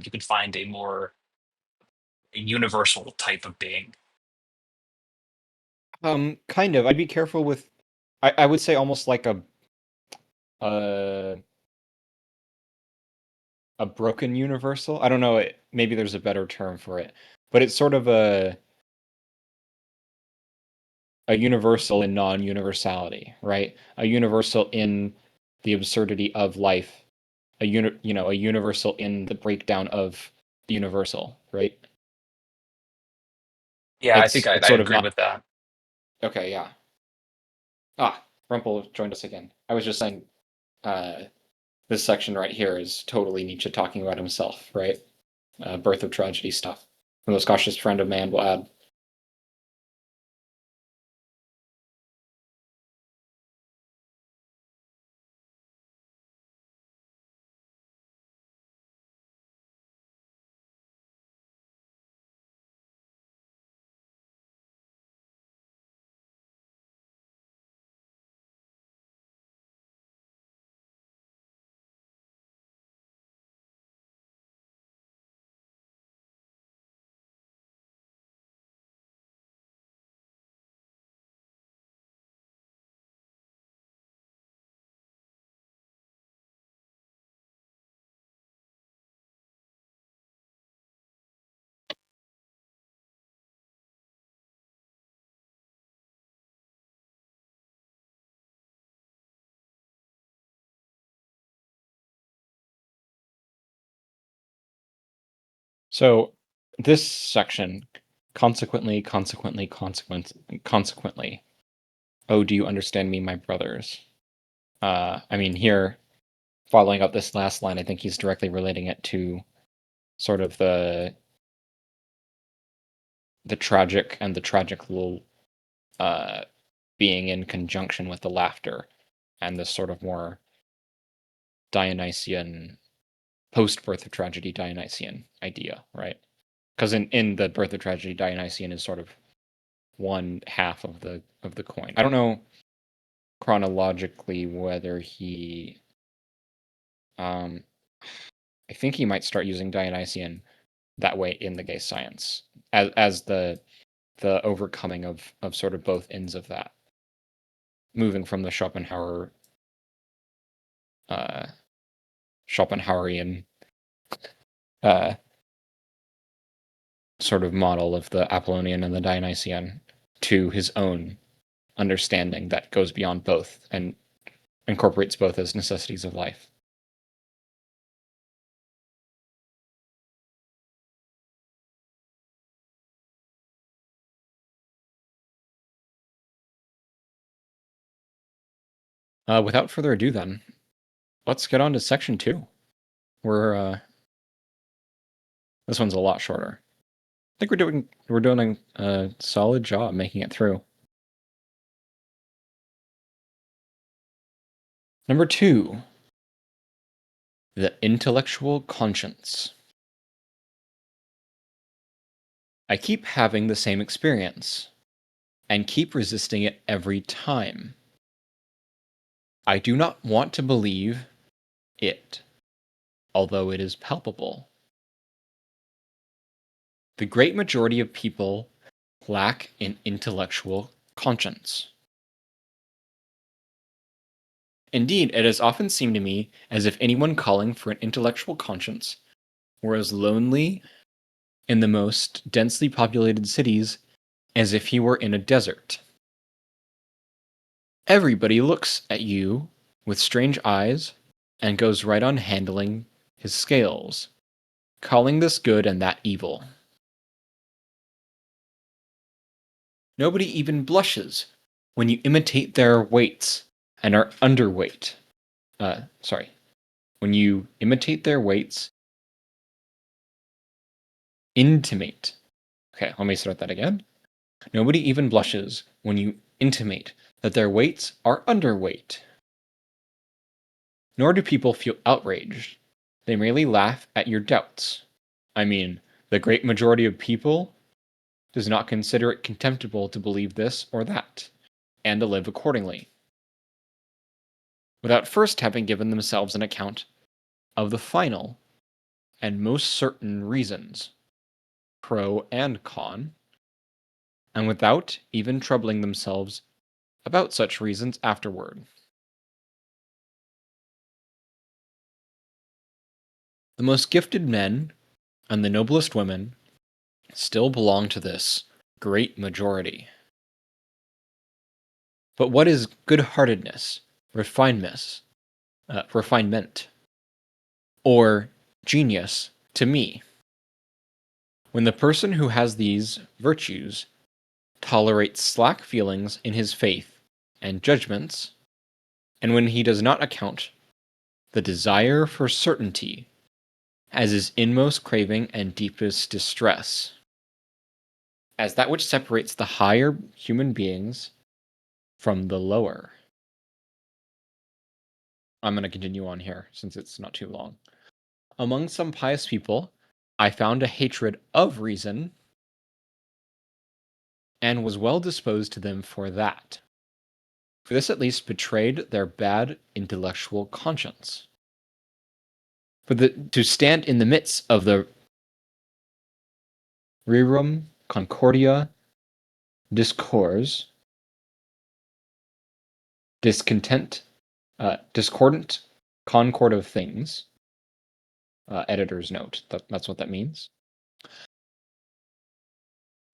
you could find a more universal type of being. Kind of. I'd be careful with. I would say almost like a a broken universal. I don't know. Maybe there's a better term for it, but it's sort of a universal in non-universality, right? A universal in the absurdity of life. A universal in the breakdown of the universal, right? Yeah, I think It's I sort of agree not. with that. Okay, yeah. Ah, Rumpel joined us again. I was just saying, this section right here is totally Nietzsche talking about himself, right? Birth of tragedy stuff. The most cautious friend of man will add. So this section, consequently. Oh, do you understand me, my brothers? I mean, here, following up this last line, I think he's directly relating it to sort of the tragic and the tragical being in conjunction with the laughter and this sort of more Dionysian post-birth of tragedy Dionysian idea, right? Because in the birth of tragedy, Dionysian is sort of one half of the coin. I don't know chronologically whether he I think he might start using Dionysian that way in the gay science as the overcoming of sort of both ends of that, moving from the Schopenhauerian uh, sort of model of the Apollonian and the Dionysian to his own understanding that goes beyond both and incorporates both as necessities of life. Without further ado, then, let's get on to section 2. This one's a lot shorter. I think we're doing a solid job making it through. Number 2, the intellectual conscience. I keep having the same experience and keep resisting it every time. I do not want to believe it, although it is palpable. The great majority of people lack an intellectual conscience. Indeed, it has often seemed to me as if anyone calling for an intellectual conscience were as lonely in the most densely populated cities as if he were in a desert. Everybody looks at you with strange eyes and goes right on handling his scales, calling this good and that evil. Nobody even blushes when you imitate their weights and are underweight. When you imitate their weights, intimate. Okay, let me start that again. Nobody even blushes when you intimate that their weights are underweight. Nor do people feel outraged. They merely laugh at your doubts. I mean, the great majority of people does not consider it contemptible to believe this or that, and to live accordingly, without first having given themselves an account of the final and most certain reasons, pro and con, and without even troubling themselves about such reasons afterward. The most gifted men and the noblest women still belong to this great majority. But what is good-heartedness, refinement, or genius to me? When the person who has these virtues tolerates slack feelings in his faith and judgments, and when he does not account the desire for certainty as his inmost craving and deepest distress, as that which separates the higher human beings from the lower. I'm going to continue on here since it's not too long. Among some pious people, I found a hatred of reason and was well disposed to them for that. For this at least betrayed their bad intellectual conscience. To stand in the midst of the rerum concordia discours, discordant concord of things, editor's note, that's what that means,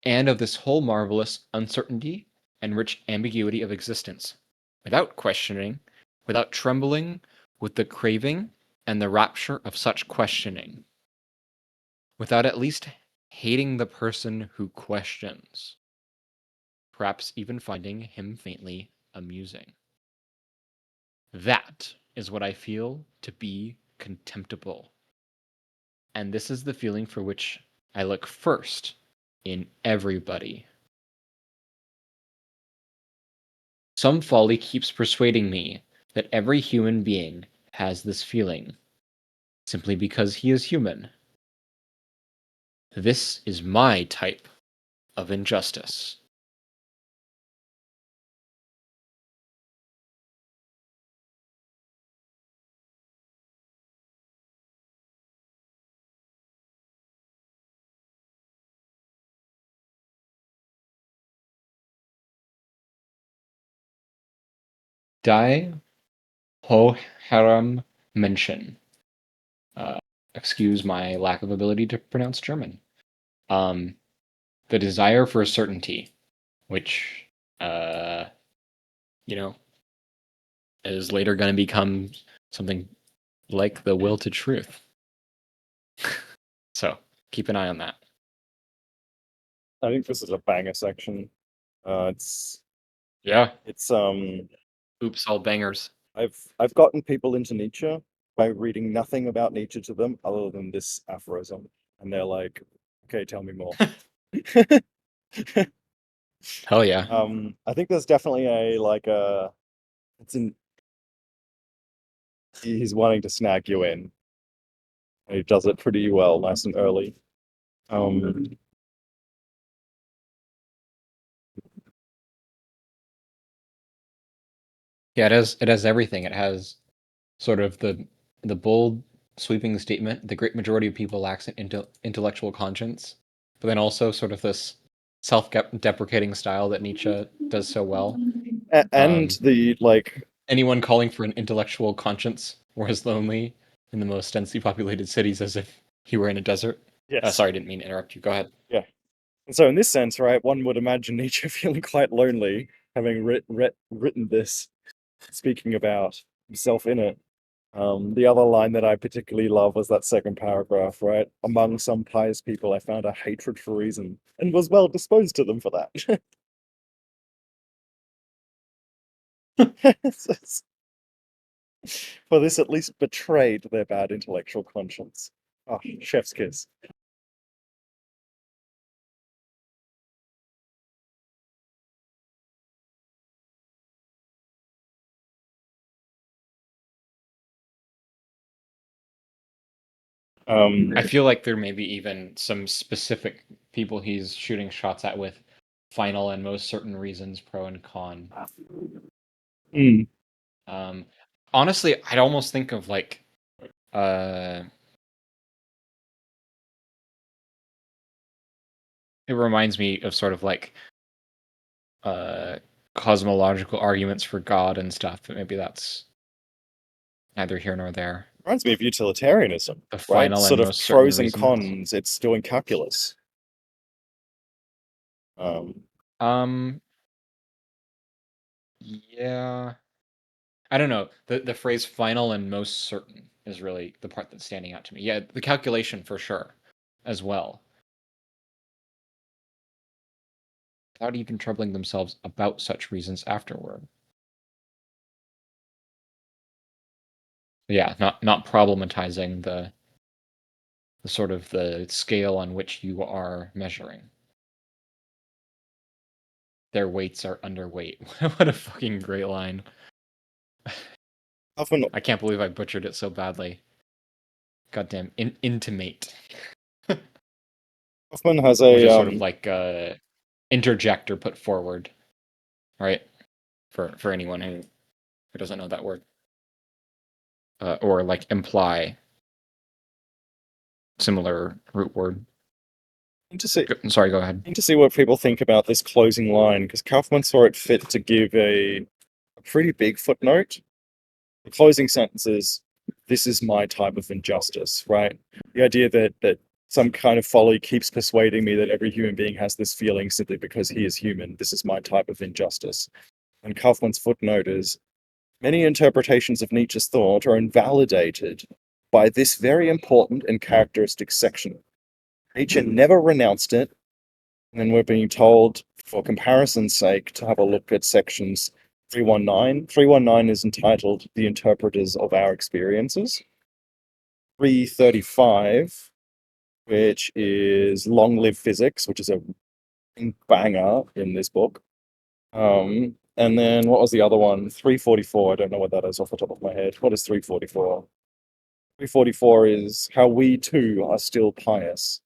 and of this whole marvelous uncertainty and rich ambiguity of existence, without questioning, without trembling with the craving and the rapture of such questioning, without at least hating the person who questions, perhaps even finding him faintly amusing. That is what I feel to be contemptible. And this is the feeling for which I look first in everybody. Some folly keeps persuading me that every human being has this feeling, simply because he is human. This is my type of injustice. Die ho haram Menschen. Excuse my lack of ability to pronounce German. The desire for certainty, which, you know, is later going to become something like the will to truth. So keep an eye on that. I think this is a banger section. It's Yeah. Oops, all bangers. I've gotten people into Nietzsche by reading nothing about Nietzsche to them other than this aphorism, and they're like, "Okay, tell me more." Hell yeah. I think there's definitely he's wanting to snag you in. He does it pretty well, nice and early. Yeah, it has everything. It has sort of the bold, sweeping statement: the great majority of people lacks an intellectual conscience, but then also sort of this self-deprecating style that Nietzsche does so well. And anyone calling for an intellectual conscience was lonely in the most densely populated cities, as if he were in a desert. Yes. Sorry, I didn't mean to interrupt you. Go ahead. Yeah. And so in this sense, right, one would imagine Nietzsche feeling quite lonely, having written this, speaking about himself in it. The other line that I particularly love was that second paragraph, right? Among some pious people, I found a hatred for reason, and was well disposed to them for that. For this at least betrayed their bad intellectual conscience. Oh, chef's kiss. I feel like there may be even some specific people he's shooting shots at with final and most certain reasons, pro and con. Mm. Honestly, I'd almost think of like it reminds me of sort of like cosmological arguments for God and stuff, but maybe that's neither here nor there. Reminds me of utilitarianism, The right? final and Sort of most certain pros and reasons. cons. It's doing calculus. Yeah. I don't know. The phrase final and most certain is really the part that's standing out to me. Yeah, the calculation for sure as well. Without even troubling themselves about such reasons afterward. Yeah, not problematizing the sort of the scale on which you are measuring. Their weights are underweight. What a fucking great line. Often, I can't believe I butchered it so badly. Goddamn, intimate. Hoffman has Which a is sort of like interject or put forward, right? For anyone who doesn't know that word, or like imply, similar root word. to see. Sorry, go ahead. To see what people think about this closing line, because Kaufman saw it fit to give a pretty big footnote. The closing sentence is, "This is my type of injustice," right? The idea that some kind of folly keeps persuading me that every human being has this feeling simply because he is human. This is my type of injustice. And Kaufman's footnote is, many interpretations of Nietzsche's thought are invalidated by this very important and characteristic section. Nietzsche never renounced it, and then we're being told, for comparison's sake, to have a look at sections 319. 319 is entitled The Interpreters of Our Experiences. 335, which is Long Live Physics, which is a banger in this book. And then what was the other one? 344. I don't know what that is off the top of my head. What is 344? 344 is How We Too Are Still Pious.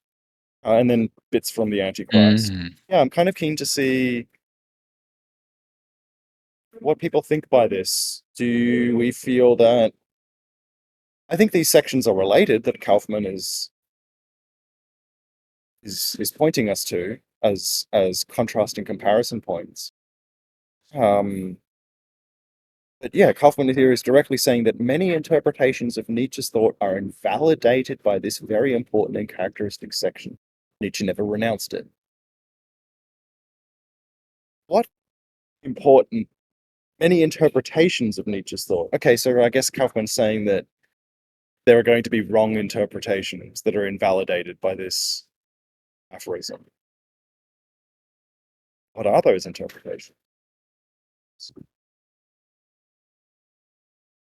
And then bits from the Antichrist. Yeah, I'm kind of keen to see what people think by this. Do we feel that... I think these sections are related, that Kaufman is pointing us to as contrasting comparison points. But yeah, Kaufman here is directly saying that many interpretations of Nietzsche's thought are invalidated by this very important and characteristic section. Nietzsche never renounced it. What important... many interpretations of Nietzsche's thought? Okay, so I guess Kaufman's saying that there are going to be wrong interpretations that are invalidated by this aphorism. What are those interpretations?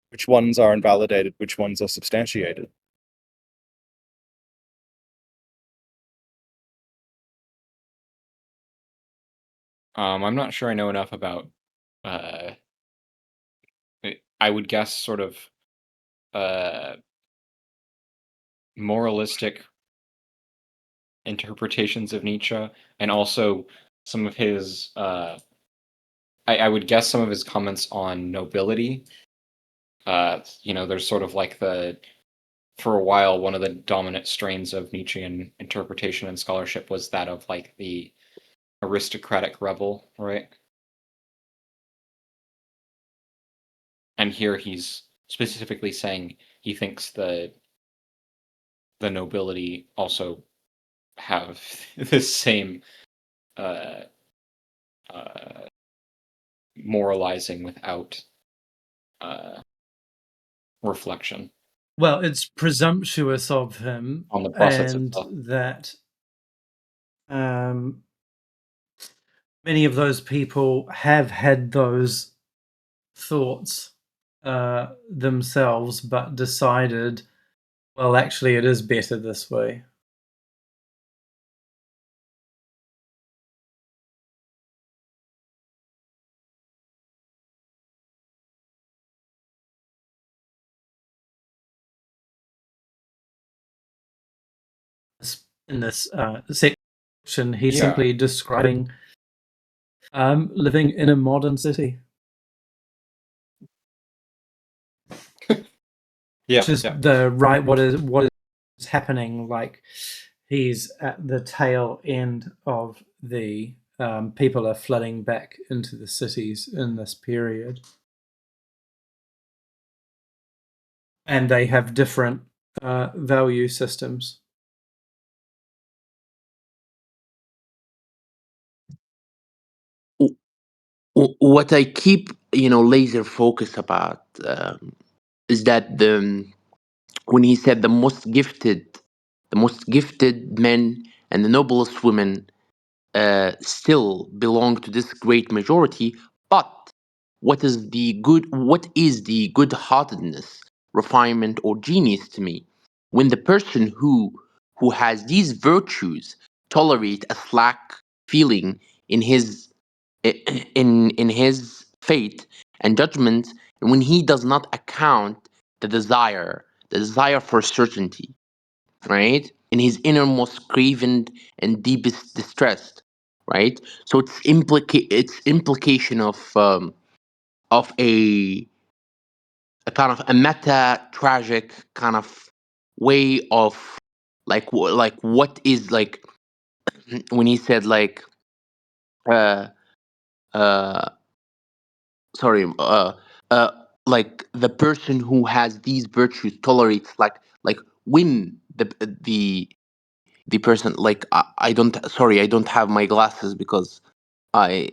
Which ones are invalidated? Which ones are substantiated? I'm not sure I know enough about. I would guess sort of moralistic interpretations of Nietzsche, and also some of his. I would guess some of his comments on nobility. There's sort of like for a while, one of the dominant strains of Nietzschean interpretation and scholarship was that of like the aristocratic rebel, right? And here he's specifically saying he thinks the nobility also have this same uh, uh, moralizing without reflection Well, it's presumptuous of him, on the process and itself. that many of those people have had those thoughts themselves, but decided, well, actually, it is better this way. in this section, he's Yeah. simply describing living in a modern city. Yeah. Which is Yeah. what is happening. Like, he's at the tail end of the people are flooding back into the cities in this period, and they have different value systems. What I keep, laser focus about is that when he said the most gifted men and the noblest women still belong to this great majority, but what is the good-heartedness, refinement, or genius to me when the person who has these virtues tolerate a slack feeling in his in his fate and judgment, and when he does not account the desire for certainty, right, in his innermost craven and deepest distress, right? So it's implication of a kind of a meta tragic kind of way of like what is like when he said like uh uh sorry uh like the person who has these virtues tolerates like when the person like I don't, sorry, I don't have my glasses because I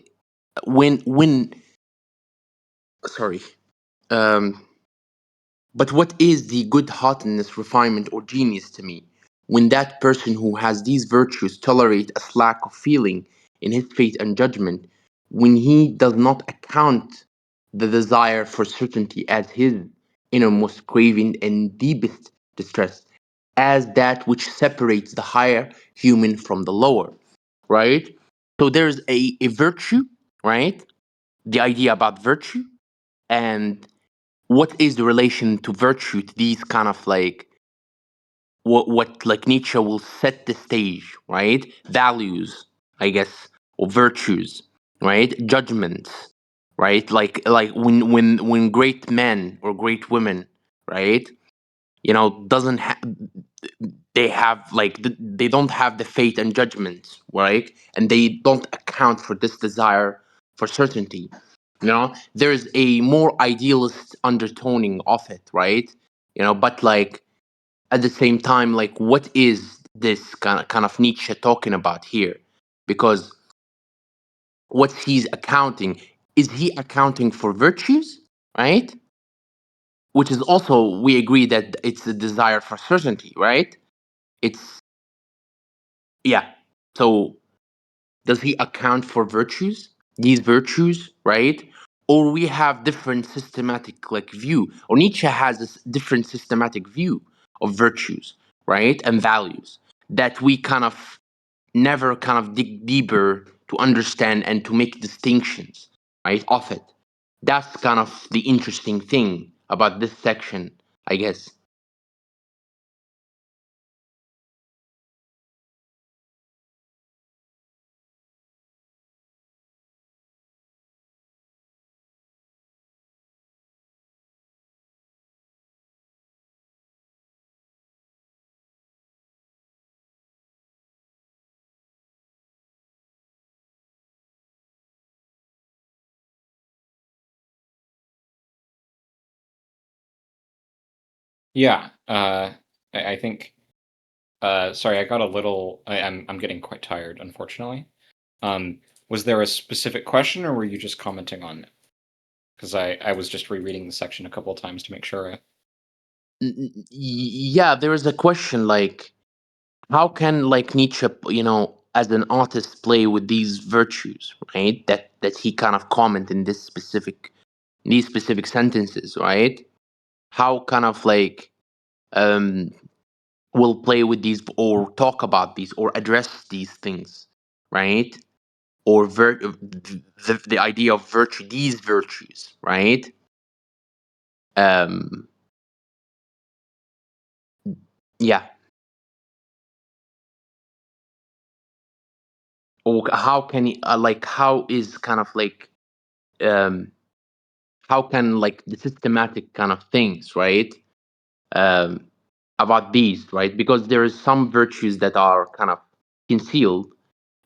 when sorry um but what is the good heartedness, refinement, or genius to me when that person who has these virtues tolerate a slack of feeling in his faith and judgment, when he does not account the desire for certainty as his innermost craving and deepest distress, as that which separates the higher human from the lower, right? So there's a virtue, right? The idea about virtue, and what is the relation to virtue to these kind of like what like Nietzsche will set the stage, right? Values, I guess, or virtues, right? Judgments, right? Like when great men or great women, right? Doesn't they have like they don't have the faith and judgment, right? And they don't account for this desire for certainty. There's a more idealist undertoning of it, right? But like at the same time, like what is this kind of Nietzsche talking about here? Because what he's accounting, is he accounting for virtues, right? Which is also, we agree that it's a desire for certainty, right? It's Yeah. So does he account for virtues? These virtues, right? Or we have different systematic like view, or Nietzsche has this different systematic view of virtues, right? And values that we kind of never kind of dig deeper to understand and to make distinctions, right, of it. That's kind of the interesting thing about this section, I guess. Yeah. I think. Sorry, I got a little. I'm getting quite tired, unfortunately. Was there a specific question, or were you just commenting on it? Because I was just rereading the section a couple of times to make sure. Yeah, there is a question like, how can like Nietzsche, as an artist, play with these virtues, right? That he kind of comment in these specific sentences, right? How kind of like um will play with these or talk about these or address these things, right? Or the idea of virtue, these virtues, right? Um, yeah. or how can like how is kind of like how can like the systematic kind of things, right? Um, about these, right? Because there is some virtues that are kind of concealed,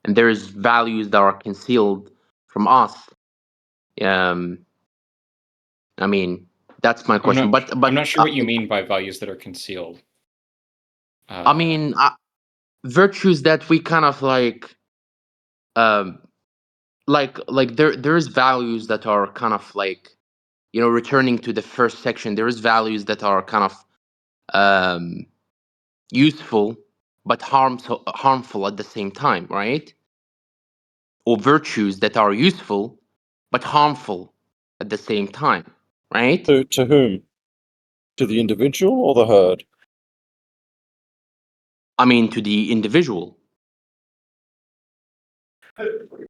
and there is values that are concealed from us. Um, I mean, that's my question. I'm not sure what you mean by values that are concealed. I mean, virtues that we kind of um, like there's values that are kind of like, you know, returning to the first section. There is values that are kind of useful but harmful at the same time, right? Or virtues that are useful but harmful at the same time, right? To whom? To the individual or the herd? I mean, to the individual.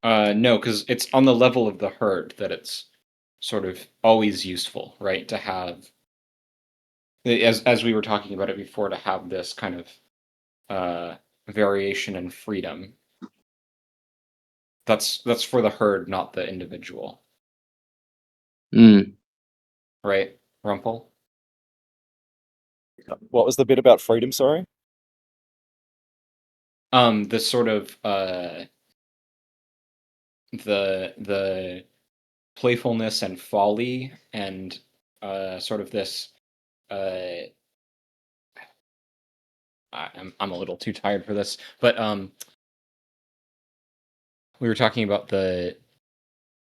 No, because it's on the level of the herd that it's sort of always useful, right? To have, as we were talking about it before, to have this kind of variation and freedom. That's for the herd, not the individual, Mm. right, Rumpel? What was the bit about freedom, sorry? This sort of the playfulness and folly and sort of this I'm a little too tired for this, but we were talking about the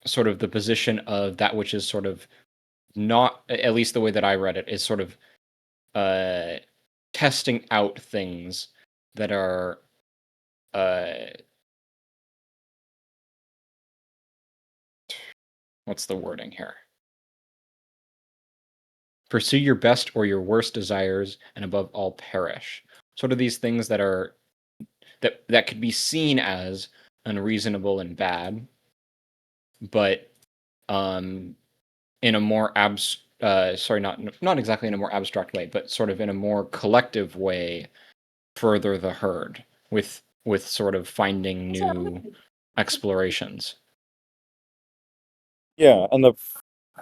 sort of the position of that which is sort of not, at least the way that I read it, is sort of uh testing out things that are what's the wording here? Pursue your best or your worst desires, and above all perish. Sort of these things that are that could be seen as unreasonable and bad, but in a more not exactly in a more abstract way, but sort of in a more collective way, further the herd with sort of finding new explorations. Yeah, and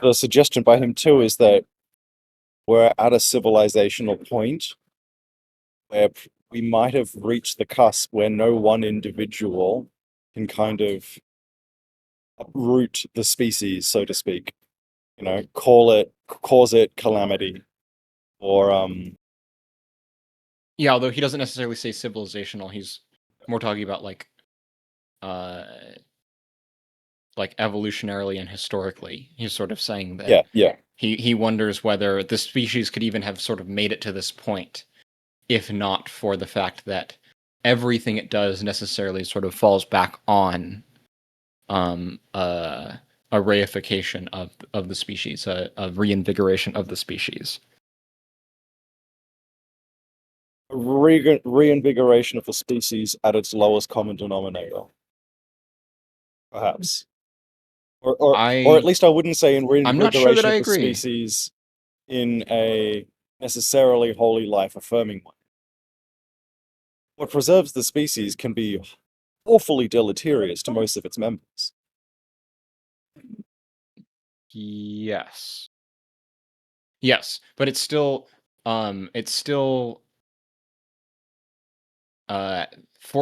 the suggestion by him too is that we're at a civilizational point where we might have reached the cusp where no one individual can kind of uproot the species, so to speak. You know, cause it calamity, or Yeah, although he doesn't necessarily say civilizational, he's more talking about uh like evolutionarily and historically. He's sort of saying that yeah. he wonders whether the species could even have sort of made it to this point if not for the fact that everything it does necessarily sort of falls back on a reification of the species, a reinvigoration of the species. Reinvigoration of the species at its lowest common denominator, perhaps. Or at least I wouldn't say in I'm not sure that reinvigoration I of the agree. species in a necessarily wholly life-affirming way. What preserves the species can be awfully deleterious to most of its members. Yes. Yes, but it's still for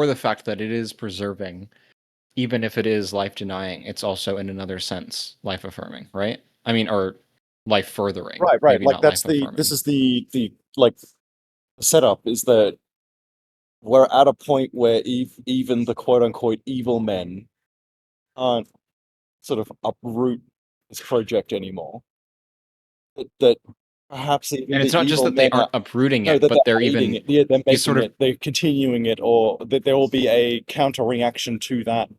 the fact that it is preserving, even if it is life denying, it's also in another sense life affirming, right? I mean, or life furthering. Right. Maybe Like not that's life affirming. this is the like setup is that we're at a point where even the quote unquote evil men aren't sort of uproot this project anymore. That perhaps even And the it's not just evil that they men aren't uprooting no, it, that but they're they're aiding even it. Yeah, they're he's sort making of it, they're continuing it, or that there will be a counter reaction to that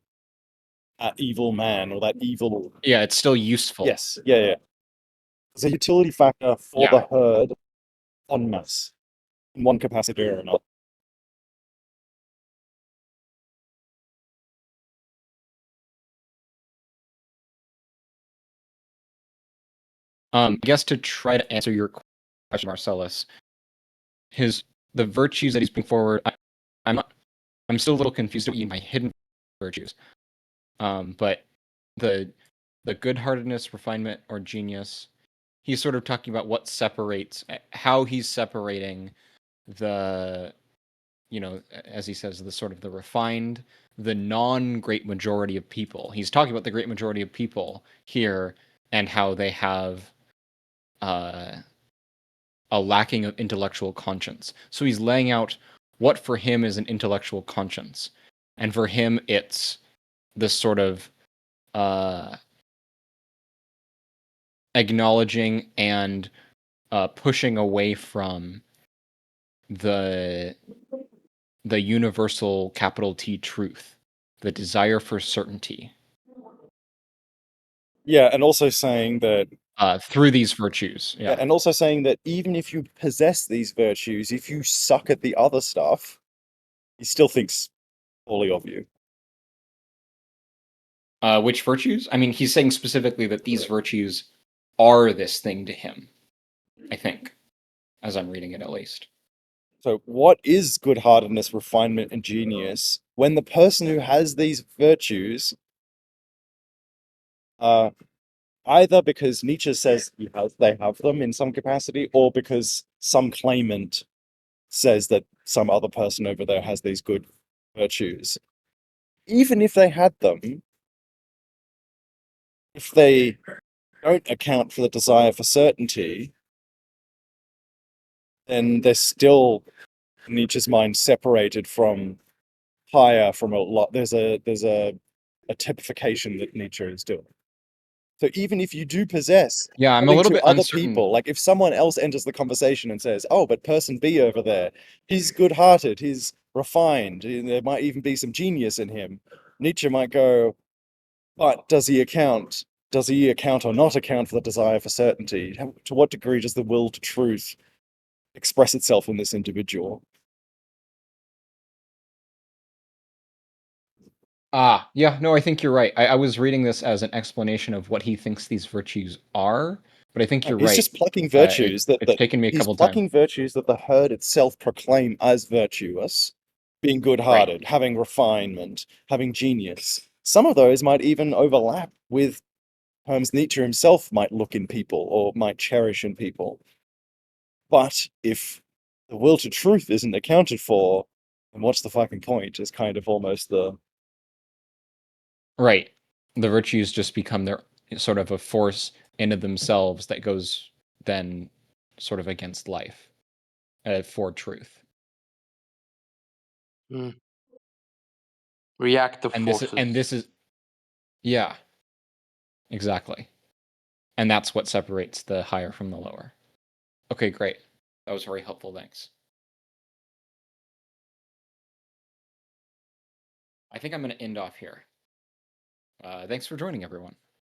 evil man or that evil. yeah, it's still useful. Yes, yeah. There's a utility factor for the herd en masse in one capacity or another. I guess to try to answer your question, Marcellus, the virtues that he's putting forward, I'm still a little confused at what you mean by hidden virtues. But the good-heartedness, refinement, or genius, he's sort of talking about what separates, how he's separating the, as he says, the sort of the refined, the non-great majority of people. He's talking about the great majority of people here and how they have a lacking of intellectual conscience. So he's laying out what for him is an intellectual conscience. And for him, it's this sort of acknowledging and pushing away from the universal capital T truth, the desire for certainty, Yeah, and also saying that through these virtues. yeah, and also saying that even if you possess these virtues, if you suck at the other stuff, he still thinks poorly of you. Which virtues? I mean, he's saying specifically that these virtues are this thing to him, I think, as I'm reading it at least. So what is good-heartedness, refinement, and genius when the person who has these virtues, either because Nietzsche says they have them in some capacity, or because some claimant says that some other person over there has these good virtues. Even if they had them, if they don't account for the desire for certainty, then they're still, in Nietzsche's mind, separated from higher, from a lot. There's a typification that Nietzsche is doing. So even if you do possess, Yeah, I'm a according little to bit other uncertain. people, like if someone else enters the conversation and says, "Oh, but person B over there, he's good-hearted, he's refined, there might even be some genius in him," Nietzsche might go, "But does he account? Does he account or not account for the desire for certainty? To what degree does the will to truth express itself in this individual?" Yeah, no, I think you're right. I was reading this as an explanation of what he thinks these virtues are, but I think you're He's right. just plucking virtues It's taken me a he's couple times. plucking virtues that the herd itself proclaim as virtuous, being good-hearted, having refinement, having genius. Some of those might even overlap with terms Nietzsche himself might look in people or might cherish in people. But if the will to truth isn't accounted for, then what's the fucking point? Is kind of almost the Right. The virtues just become their sort of a force into themselves that goes then sort of against life for truth. Reactive And forces. this is yeah, exactly. And that's what separates the higher from the lower. Okay, great. That was very helpful. Thanks. I think I'm going to end off here. Thanks for joining, everyone.